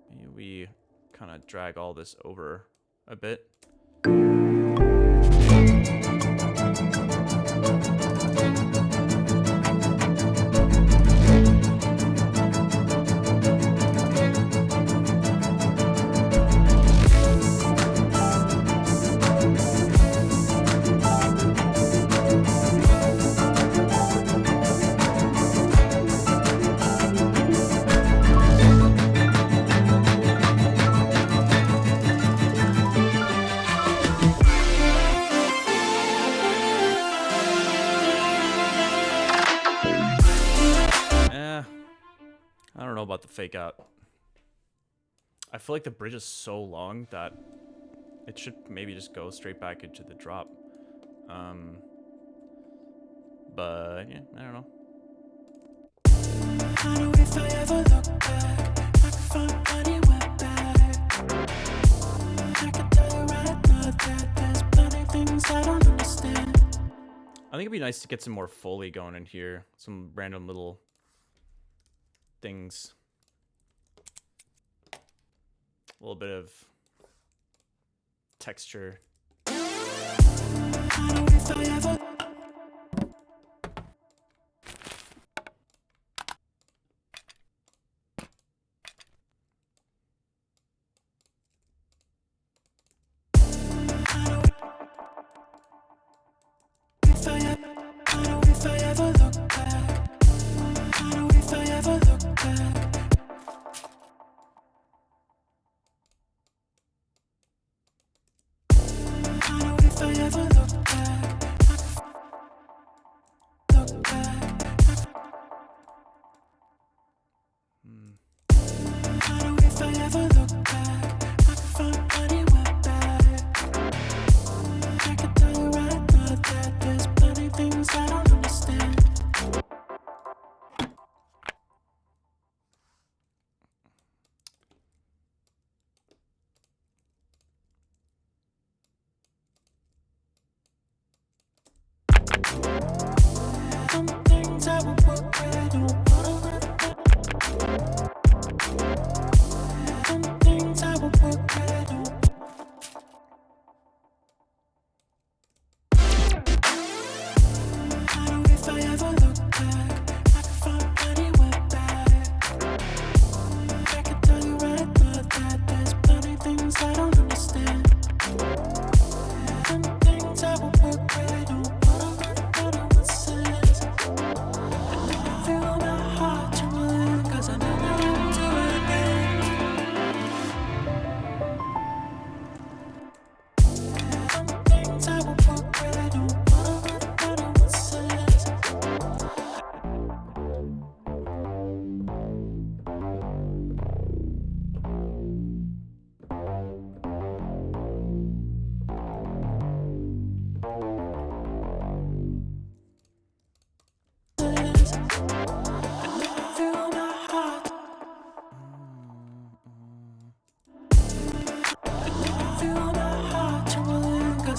Maybe we kind of drag all this over a bit. I don't know about the fake out. I feel like the bridge is so long that it should maybe just go straight back into the drop. But yeah, I don't know. I know if I ever look back, I can find anywhere back. I can tell you right now that there's plenty of things I don't understand. I think it'd be nice to get some more Foley going in here. Some random little things. A little bit of texture. I know if I ever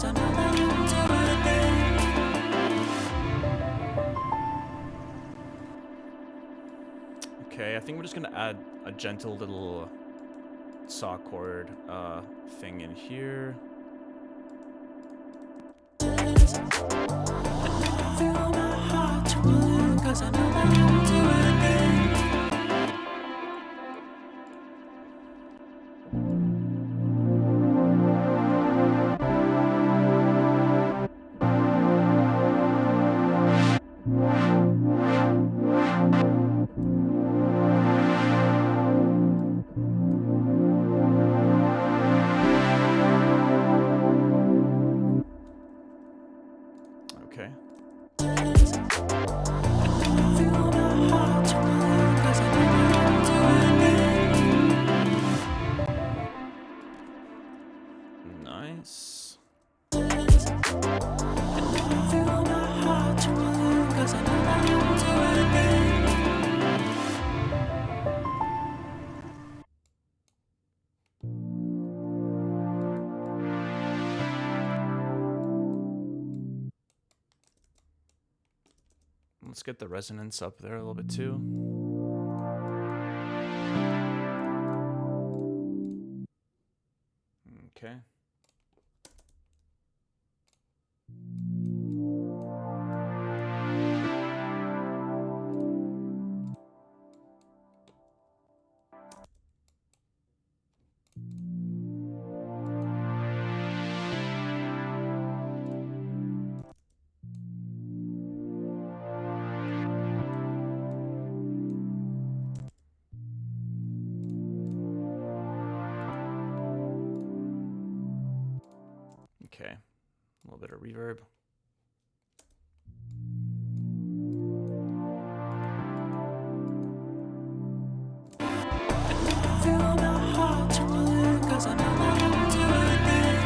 'cause I know that you will do it again. Okay, I think we're just gonna add a gentle little saw chord thing in here. Feel my heart trembling 'cause I know that you will do it again. Okay. Feel my heart trembling 'cause I know that you will do it again. Nice. Feel my heart trembling 'cause I know that you will do it again. Let's get the resonance up there a little bit too. Okay. Okay, a little bit of reverb. Feel my heart trembling 'cause I know that you will do it again.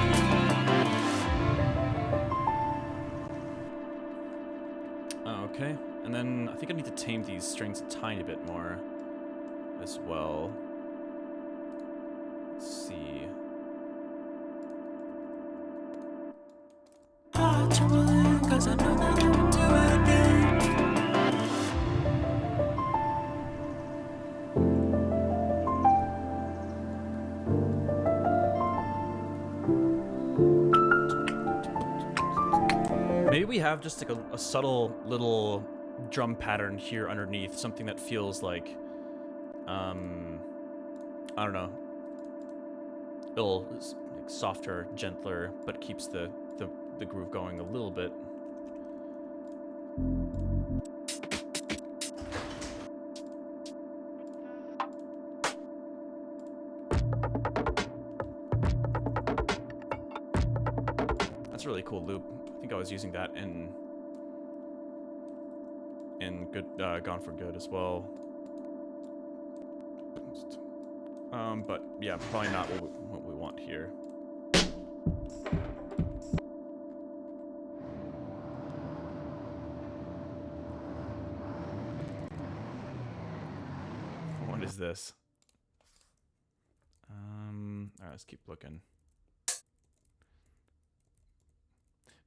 Okay, and then I think I need to tame these strings a tiny bit more as well. Let's see. Heart trembling 'cause I know that you will do it again. Maybe we have just like a subtle little drum pattern here underneath, something that feels like, I don't know, a little like softer, gentler, but keeps the groove going a little bit. That's a really cool loop. I think I was using that in good Gone for Good as well. But yeah, probably not what we want here. What is this? Alright, let's keep looking.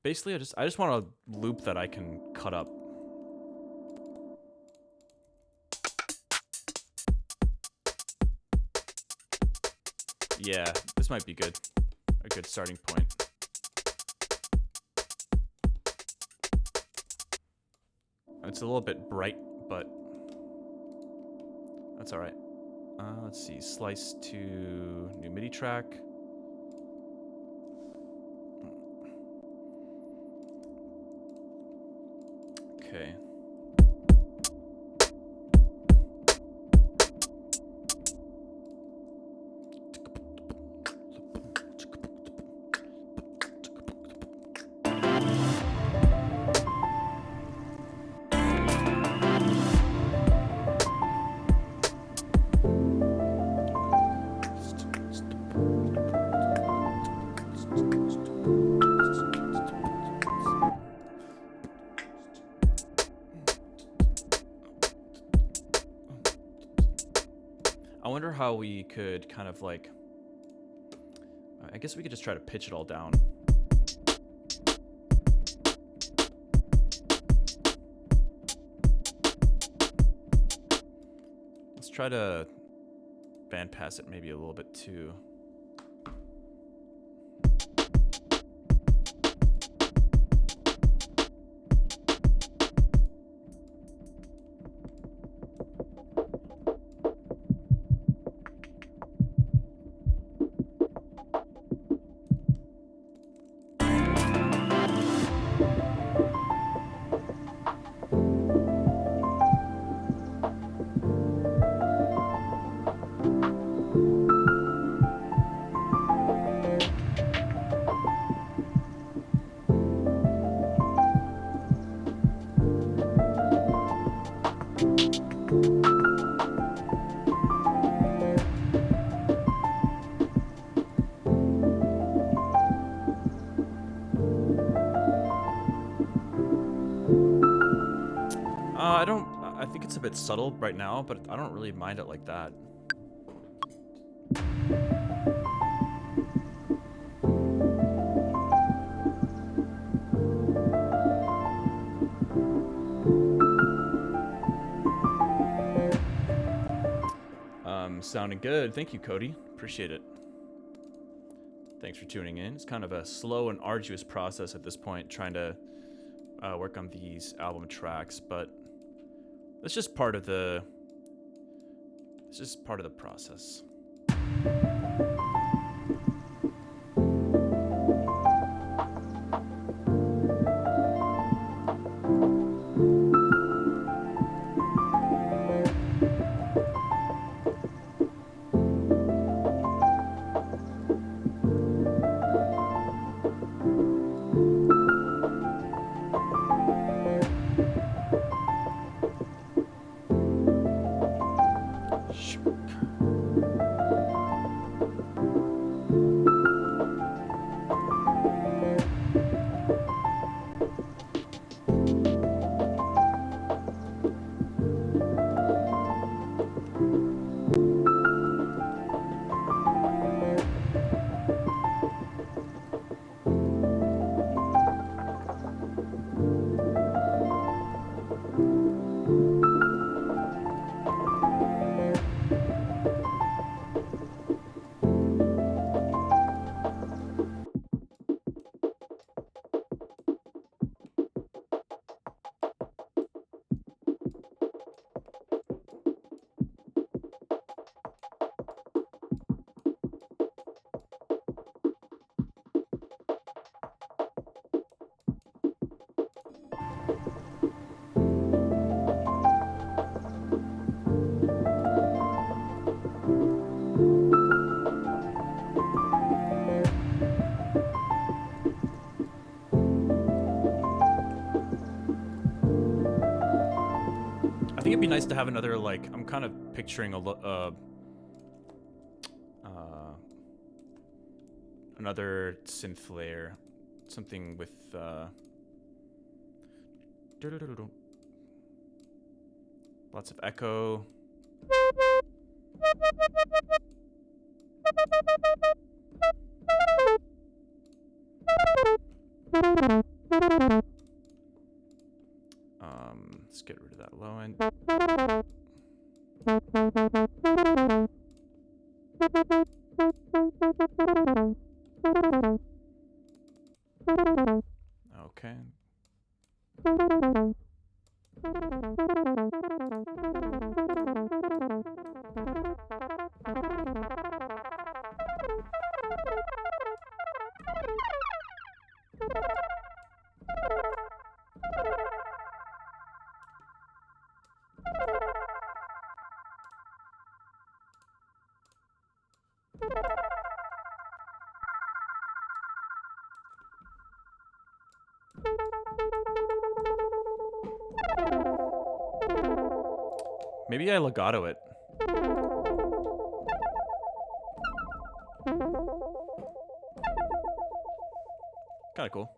Basically, I just want a loop that I can cut up. Yeah, this might be good. A good starting point. It's a little bit bright, but that's all right. Let's see, slice to new MIDI track. Okay. I wonder how we could kind of like, I guess we could just try to pitch it all down. try to bandpass it maybe a little bit too. I think it's a bit subtle right now, but I don't really mind it like that. Sounding good. Thank you, Cody. Appreciate it. Thanks for tuning in. It's kind of a slow and arduous process at this point, trying to work on these album tracks, but it's just part of the process. I think it'd be nice to have another, like, I'm kind of picturing another synth layer, something with lots of echo. Let's get rid of that low end. Okay. Maybe I legato it. Kinda cool.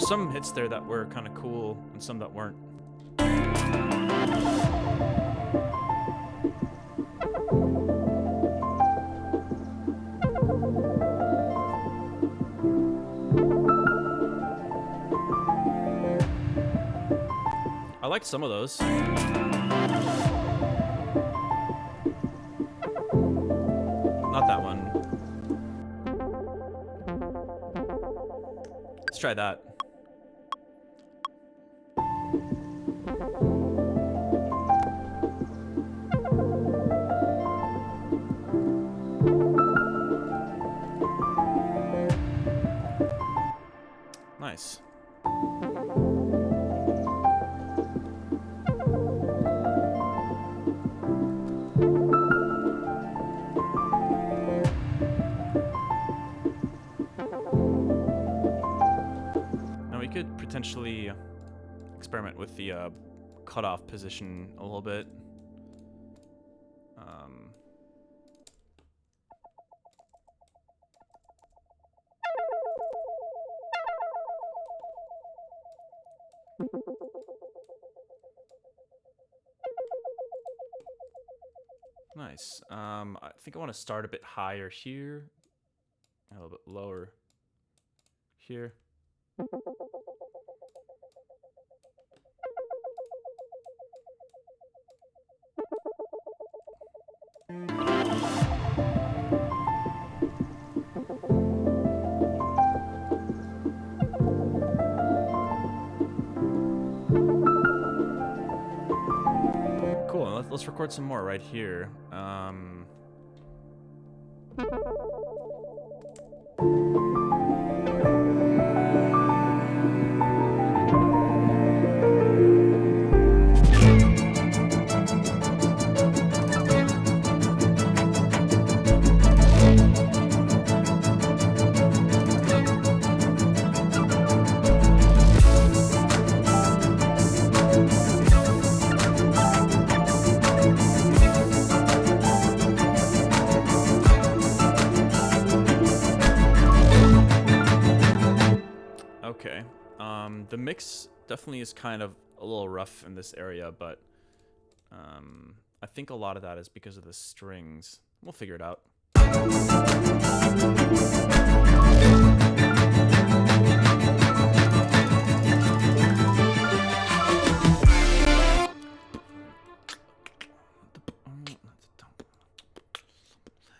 There's some hits there that were kind of cool and some that weren't. I liked some of those. Not that one. Let's try that. Nice. Now we could potentially experiment with the cutoff position a little bit. Nice. I think I want to start a bit higher here, a little bit lower here. Cool. Let's record some more right here. Okay. The mix definitely is kind of a little rough in this area, but I think a lot of that is because of the strings. We'll figure it out.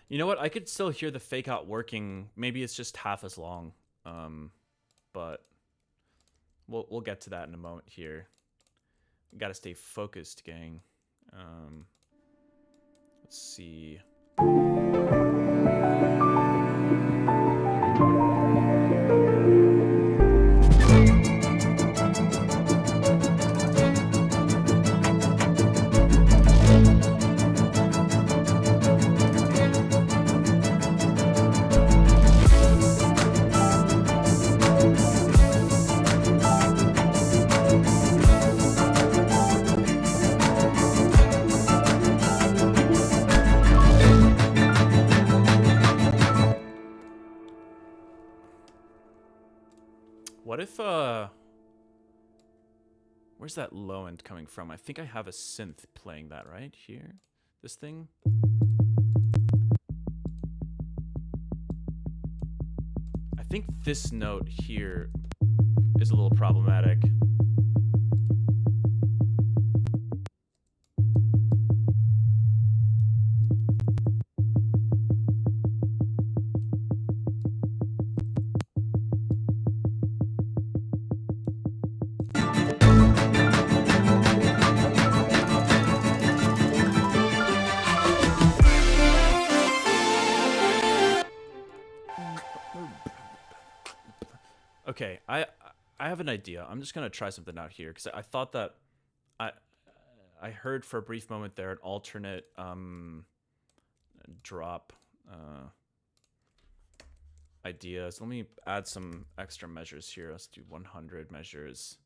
You know what? I could still hear the fake out working. Maybe it's just half as long. But we'll get to that in a moment here. We gotta stay focused, gang. Let's see. What if, where's that low end coming from? I think I have a synth playing that right here. This thing. I think this note here is a little problematic. Okay, I have an idea. I'm just gonna try something out here because I thought that I heard for a brief moment there an alternate drop idea. So let me add some extra measures here. Let's do 100 measures.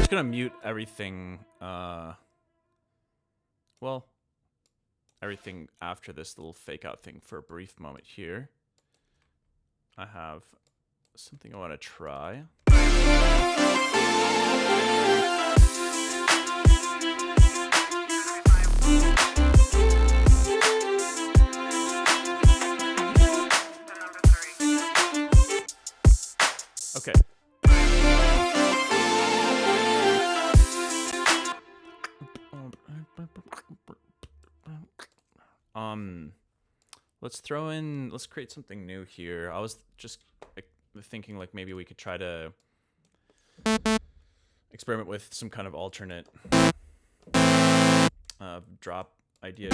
just gonna mute everything. Well, everything after this little fake out thing for a brief moment here. I have something I want to try. Okay. Let's create something new here. I was just thinking like maybe we could try to experiment with some kind of alternate drop idea.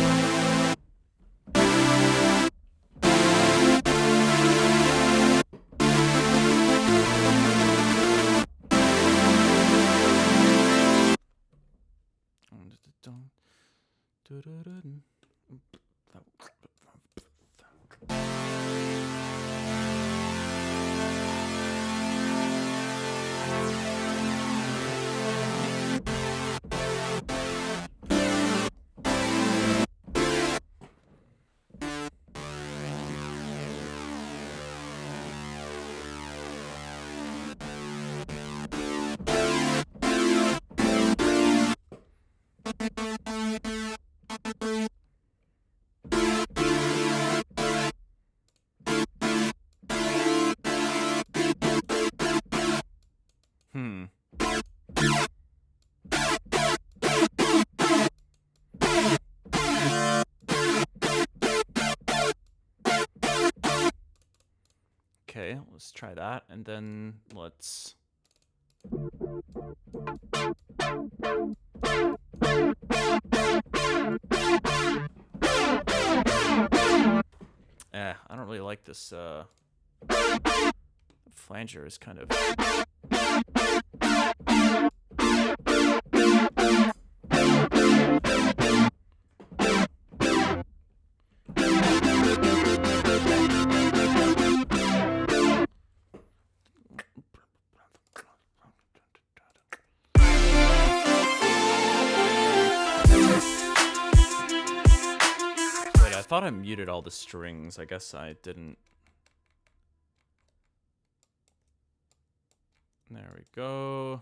Okay, let's try that, and then let's... I don't really like this, flanger is kind of... I thought I muted all the strings. I guess I didn't. There we go.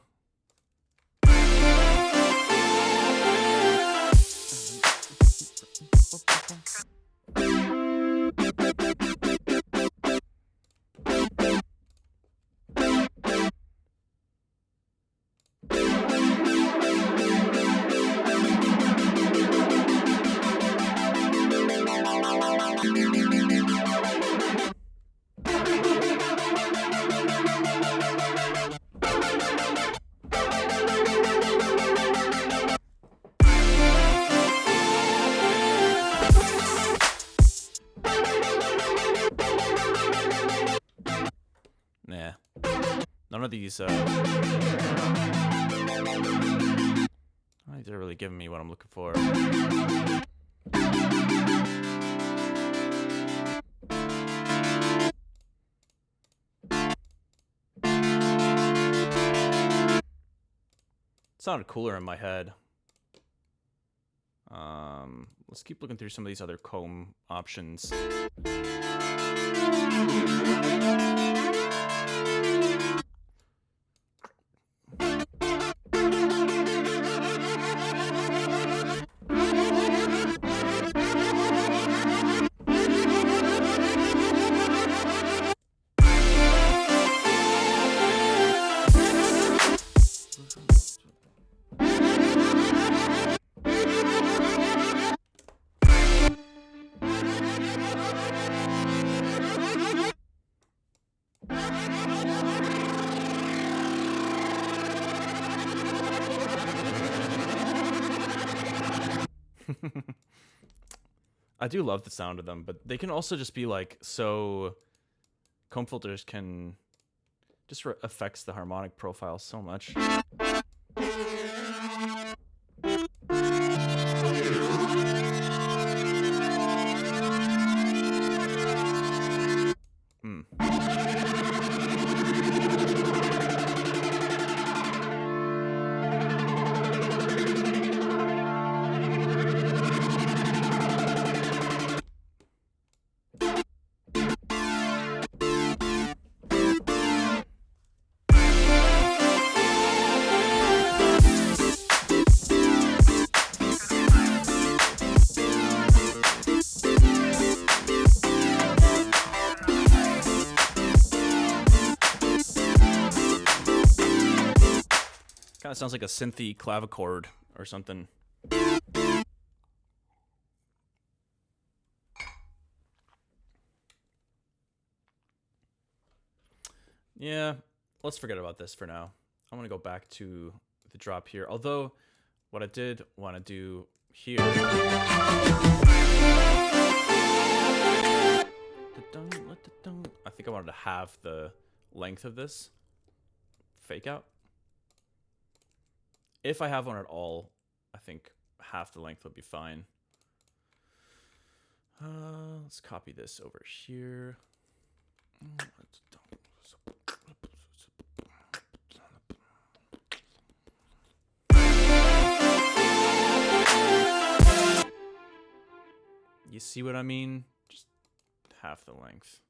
Nah. None of these, they're really giving me what I'm looking for. It sounded cooler in my head. Let's keep looking through some of these other comb options. I do love the sound of them, but they can also just be like, so comb filters can just affects the harmonic profile so much. Kind of sounds like a synthy clavichord or something. Yeah, let's forget about this for now. I want to go back to the drop here. Although, what I did want to do here. I think I wanted to halve the length of this fake out. If I have one at all, I think half the length would be fine. Let's copy this over here. You see what I mean? Just half the length.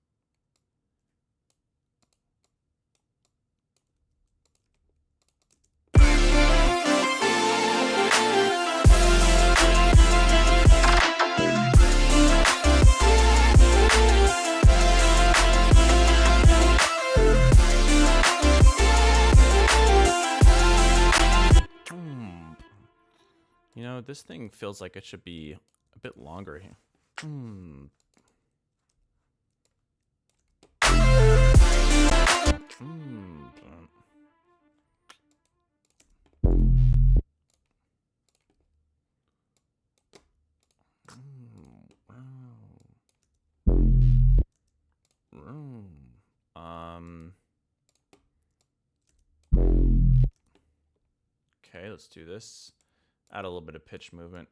You know, this thing feels like it should be a bit longer here. Okay, let's do this. Add a little bit of pitch movement.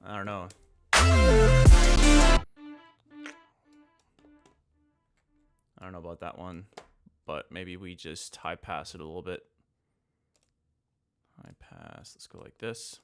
I don't know. I don't know about that one, but maybe we just high pass it a little bit. High pass, let's go like this.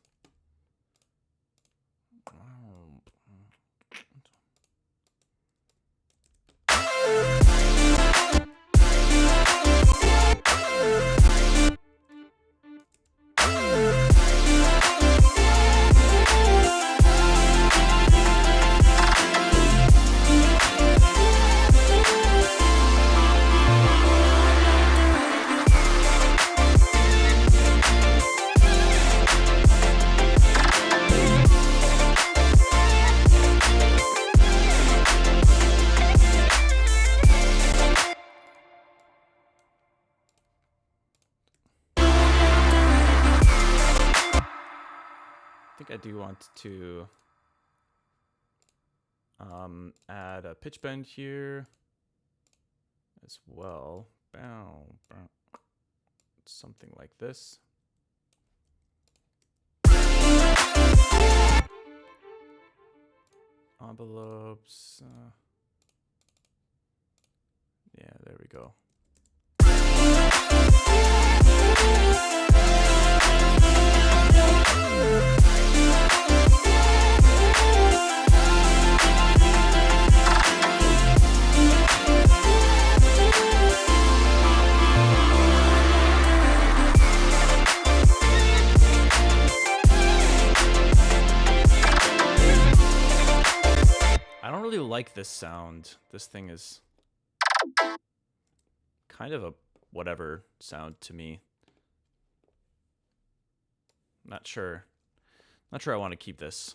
I think I do want to add a pitch bend here as well. Bow, bow. Something like this. Envelopes. Yeah, there we go. I don't really like this sound. This thing is kind of a whatever sound to me. Not sure. Not sure I want to keep this.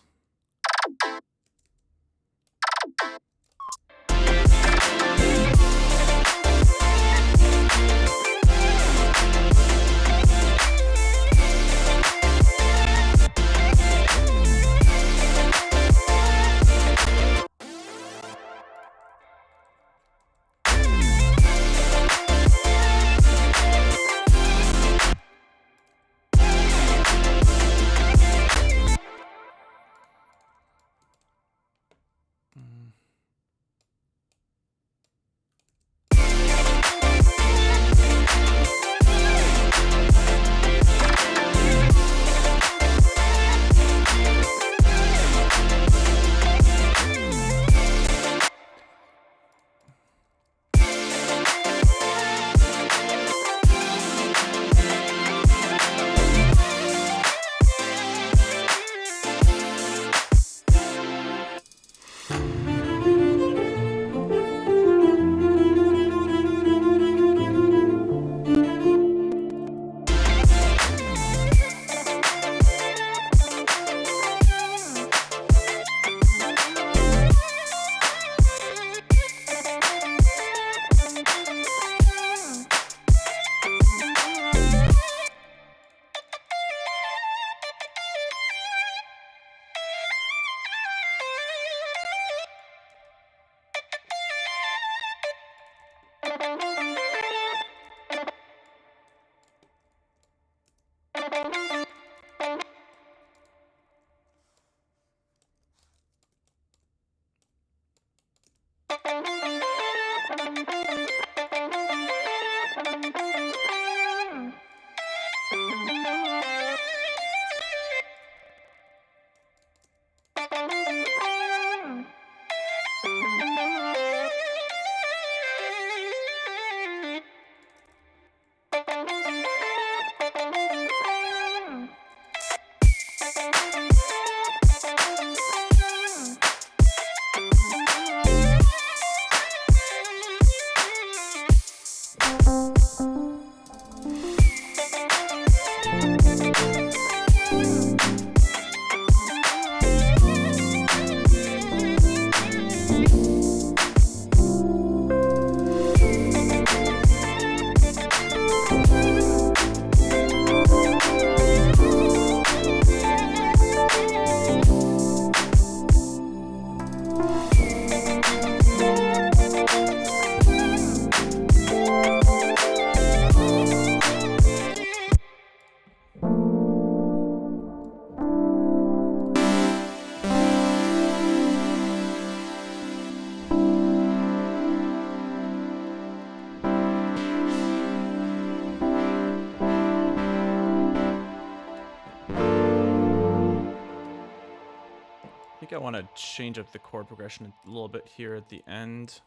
I think I want to change up the chord progression a little bit here at the end.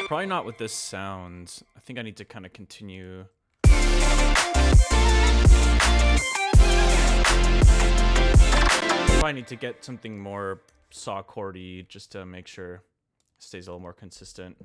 Probably not with this sound. I think I need to kind of continue. Probably need to get something more saw chordy just to make sure it stays a little more consistent.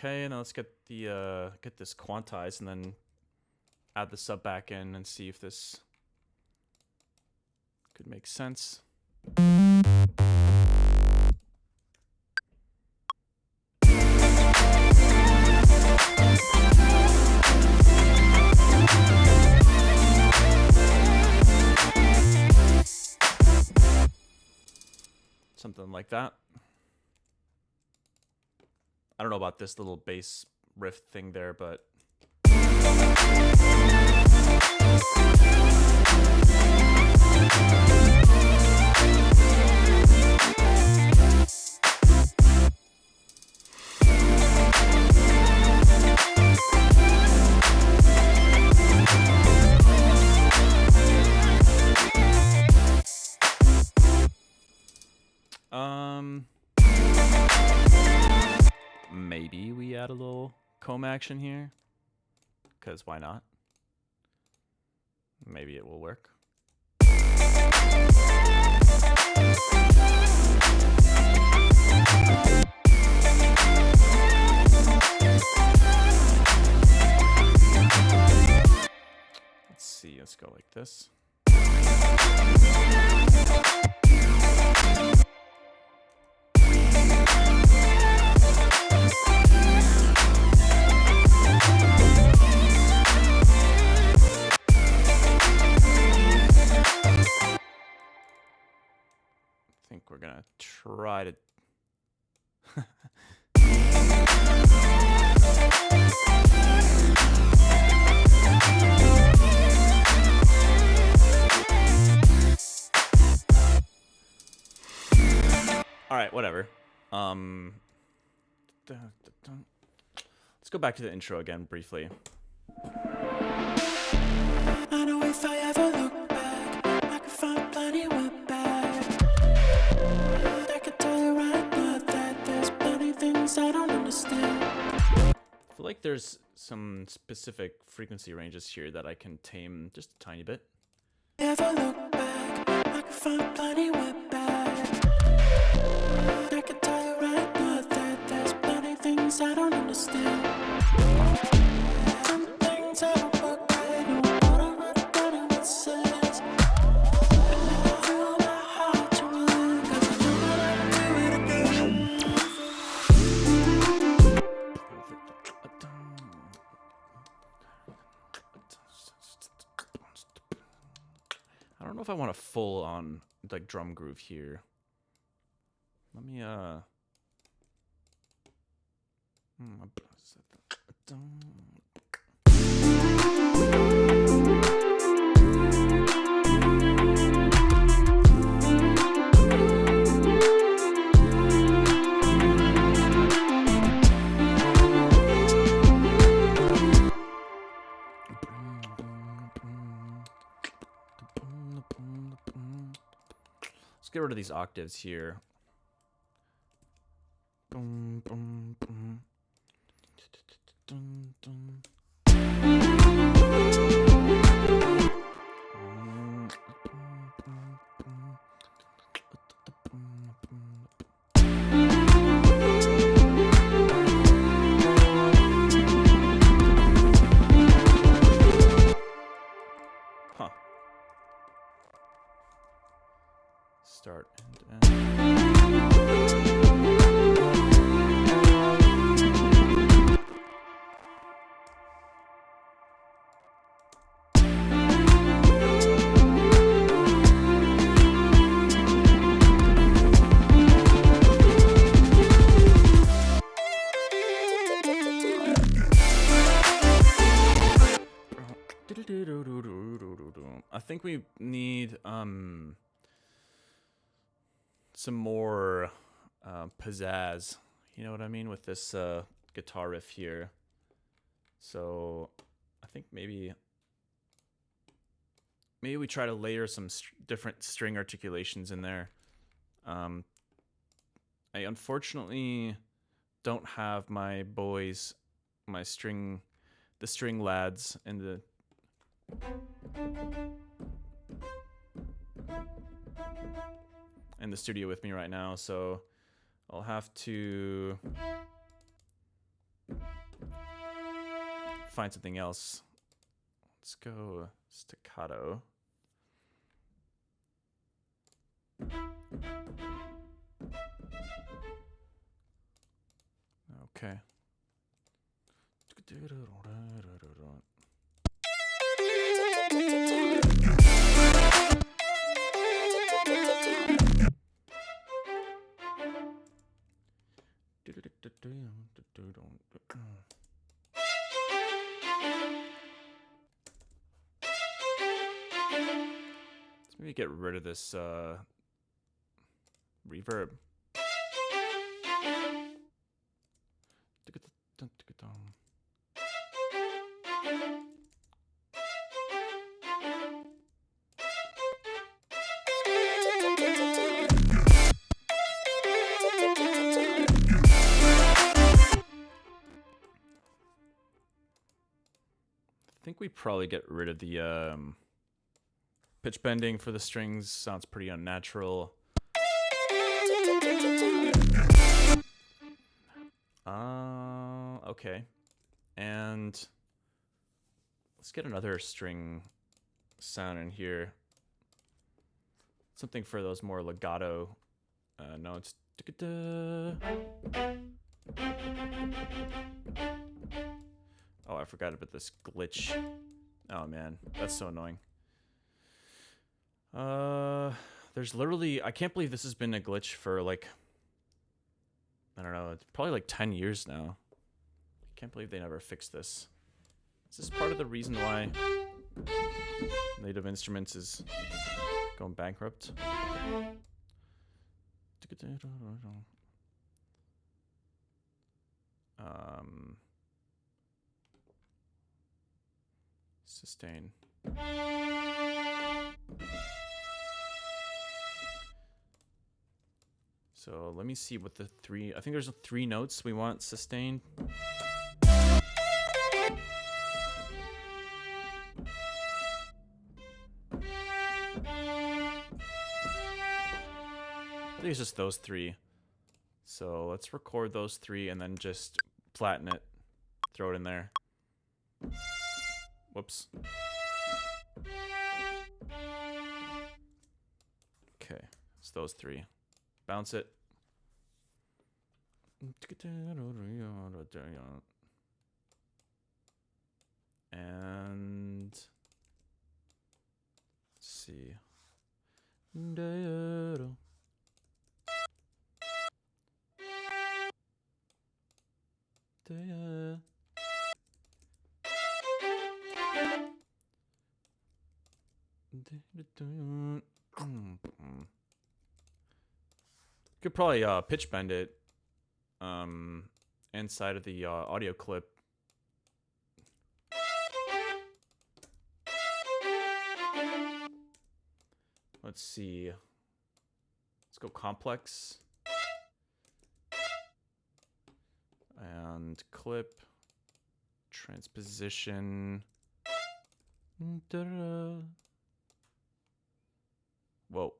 okay. Now let's get this quantized and then add the sub back in and see if this could make sense. Something like that. I don't know about this little bass riff thing there, but maybe we add a little comb action here, because why not? Maybe it will work. Let's see, let's go like this. I think we're gonna try to all right, whatever. Let's go back to the intro again briefly. I know if I ever look back, I can find plenty went back. I can tell you right now that there's plenty things I don't understand. I feel like there's some specific frequency ranges here that I can tame just a tiny bit. Ever look back, I can find plenty went back. I can tell you right now that there's plenty things I don't understand. Some things I don't work right, no matter what it says. And I feel my heart to run, 'cause I know that I can do it again. I don't know if I want a full on like drum groove here. Let me let's get rid of these octaves here. Boom, boom, boom. Dun, dun. Huh. Start and end. I think we need some more pizzazz, you know what I mean, with this guitar riff here. So I think maybe we try to layer some different string articulations in there. I unfortunately don't have my boys, the string lads in the studio with me right now, so I'll have to Find something else. Let's go staccato. Okay. Let's maybe get rid of this reverb. I think we probably get rid of the pitch bending for the strings. Sounds pretty unnatural. Okay. And let's get another string sound in here. Something for those more legato notes. Oh, I forgot about this glitch. Oh man, that's so annoying. There's literally, I can't believe this has been a glitch for like, I don't know, it's probably like 10 years now. I can't believe they never fixed this. Is this part of the reason why Native Instruments is going bankrupt? Sustain. So let me see what the three, I think there's 3 notes we want sustained. I think it's just those 3. So let's record those 3 and then just flatten it, throw it in there. Whoops. Okay, it's those 3. Bounce it. And let's see. Could probably pitch bend it inside of the audio clip. Let's see. Let's go complex. And clip. Transposition. Whoa.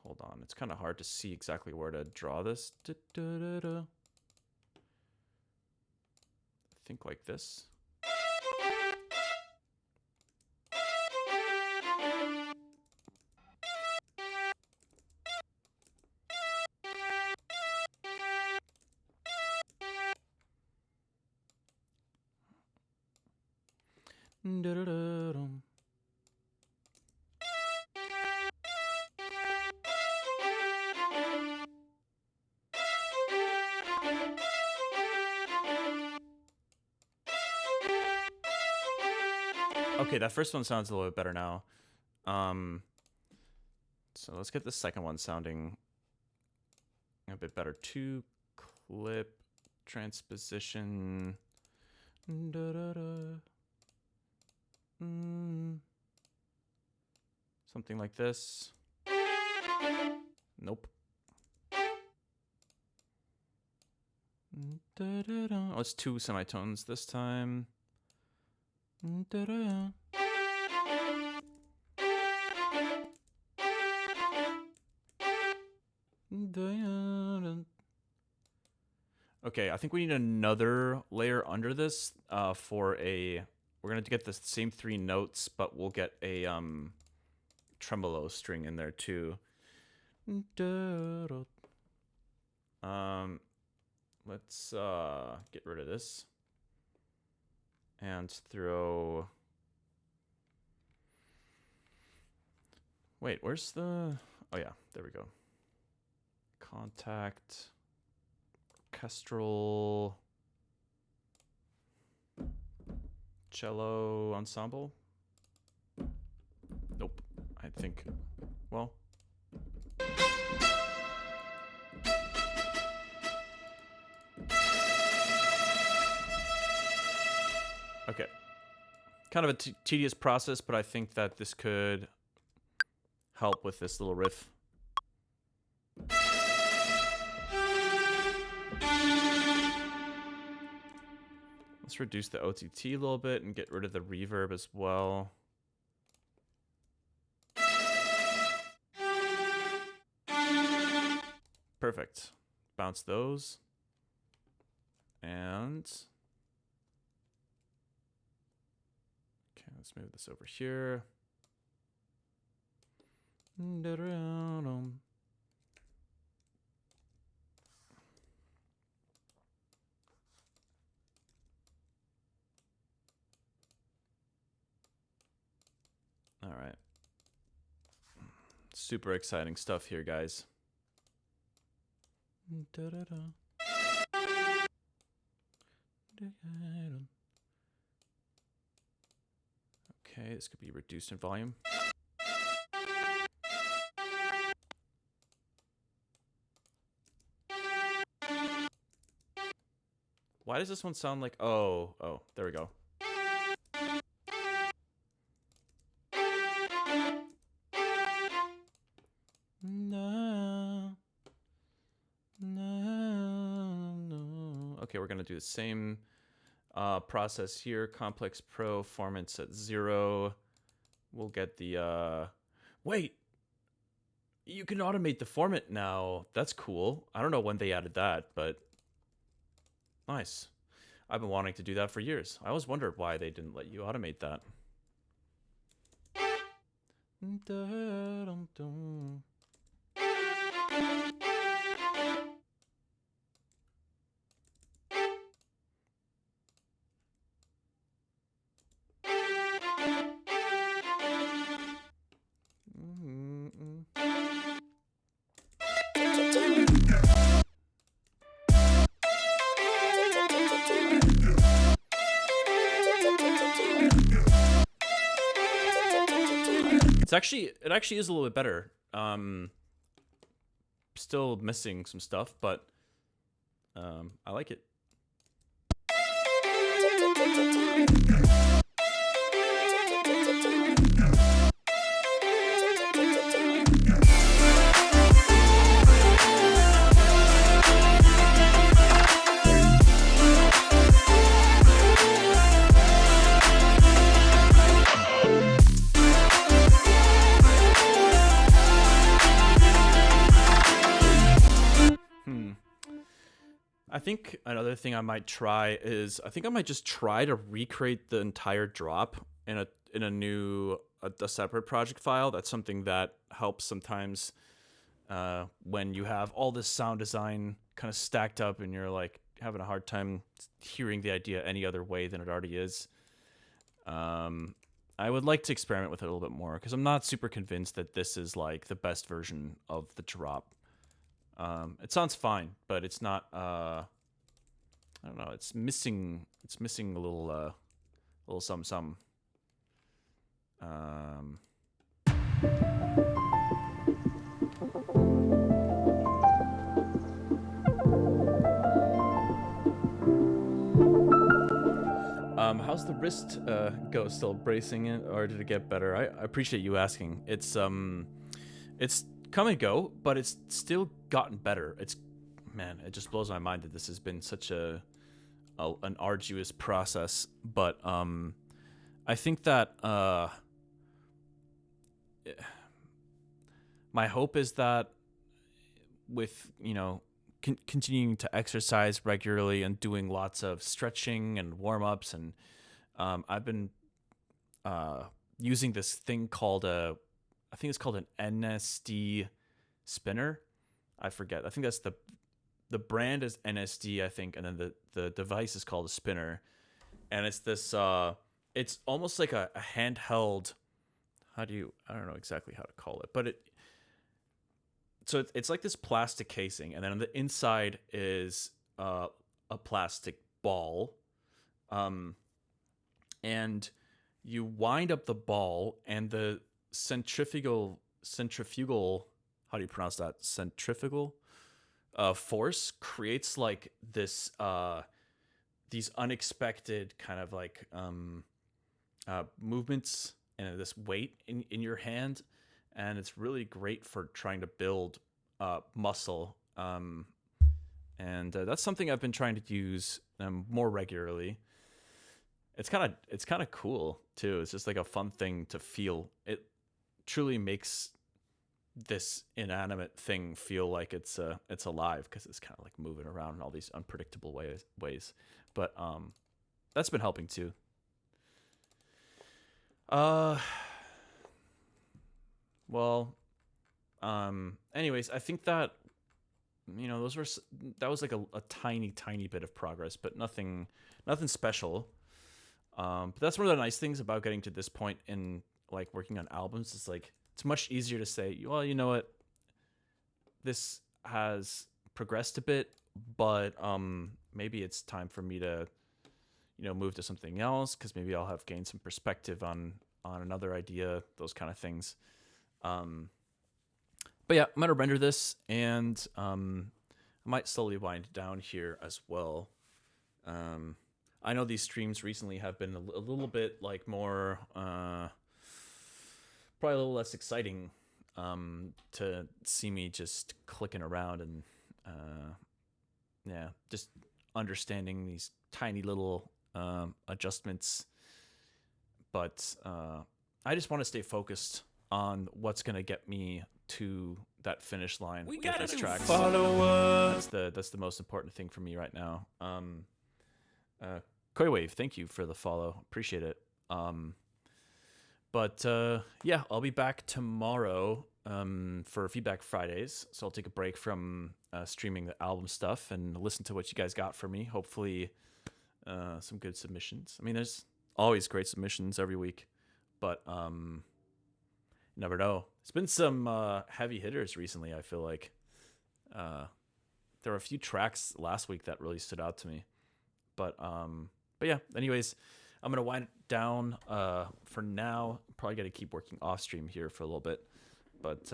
Hold on, it's kind of hard to see exactly where to draw this. I think like this. Okay, that first one sounds a little bit better now. So let's get the second one sounding a bit better too. Clip, transposition. Something like this. Nope. Oh, it's 2 semitones this time. Okay, I think we need another layer under this for a... We're going to get the same 3 notes, but we'll get a tremolo string in there too. Let's get rid of this and throw... Wait, where's the... Oh yeah, there we go. Contact, orchestral, cello ensemble. Nope, I think, well. Okay, kind of a tedious process, but I think that this could help with this little riff. Let's reduce the OTT a little bit and get rid of the reverb as well. Perfect. Bounce those. And... Okay, let's move this over here. All right. Super exciting stuff here, guys. Okay, this could be reduced in volume. Why does this one sound like... Oh, there we go. Okay, we're gonna do the same process here. Complex Pro, formants at 0. We'll get the... Wait! You can automate the format now. That's cool. I don't know when they added that, but... Nice. I've been wanting to do that for years. I always wondered why they didn't let you automate that. It actually is a little bit better. Still missing some stuff, but I like it. I think another thing I might try is I think I might just try to recreate the entire drop in a separate project file. That's something that helps sometimes when you have all this sound design kind of stacked up and you're like having a hard time hearing the idea any other way than it already is. I would like to experiment with it a little bit more because I'm not super convinced that this is like the best version of the drop. It sounds fine, but it's not. I don't know. It's missing a little some. How's the wrist go? Still bracing it, or did it get better? I appreciate you asking. It's come and go, but it's still gotten better. Man, it just blows my mind that this has been such an arduous process. But I think that my hope is that with, continuing to exercise regularly and doing lots of stretching and warm-ups, and I've been using this thing called I think it's called an NSD spinner. I forget. I think that's the brand is NSD, I think, and then the device is called a spinner. And it's this it's almost like a handheld, I don't know exactly how to call it, but it's like this plastic casing, and then on the inside is a plastic ball. And you wind up the ball, and the centrifugal how do you pronounce that? Centrifugal force creates like this these unexpected kind of like movements and this weight in your hand, and it's really great for trying to build muscle. And that's something I've been trying to use more regularly. It's kind of cool too. It's just like a fun thing to feel. It truly makes this inanimate thing feel like it's alive, because it's kind of like moving around in all these unpredictable ways. But that's been helping too. Well, anyways, I think that that was like a tiny bit of progress, but nothing special. But that's one of the nice things about getting to this point in like working on albums. It's like it's much easier to say, well, you know what, this has progressed a bit, but maybe it's time for me to move to something else, because maybe I'll have gained some perspective on another idea, those kind of things. But yeah, I'm gonna render this, and I might slowly wind down here as well. I know these streams recently have been a little bit like more, probably a little less exciting to see me just clicking around and just understanding these tiny little adjustments. But I just want to stay focused on what's gonna get me to that finish line with this track. That's the most important thing for me right now. Koywave, thank you for the follow. Appreciate it. But yeah, I'll be back tomorrow for Feedback Fridays. So I'll take a break from streaming the album stuff and listen to what you guys got for me. Hopefully some good submissions. I mean, there's always great submissions every week, but you never know. It's been some heavy hitters recently, I feel like. There were a few tracks last week that really stood out to me. But yeah, anyways, I'm going to wind it down for now. Probably got to keep working off stream here for a little bit. But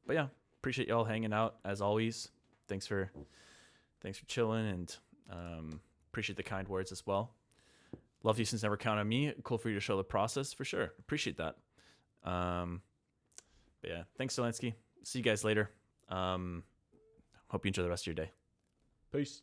yeah, appreciate y'all hanging out as always. Thanks for chilling, and appreciate the kind words as well. Love you since never count on me. Cool for you to show the process for sure. Appreciate that. But yeah, thanks, Zelensky. See you guys later. Hope you enjoy the rest of your day. Peace.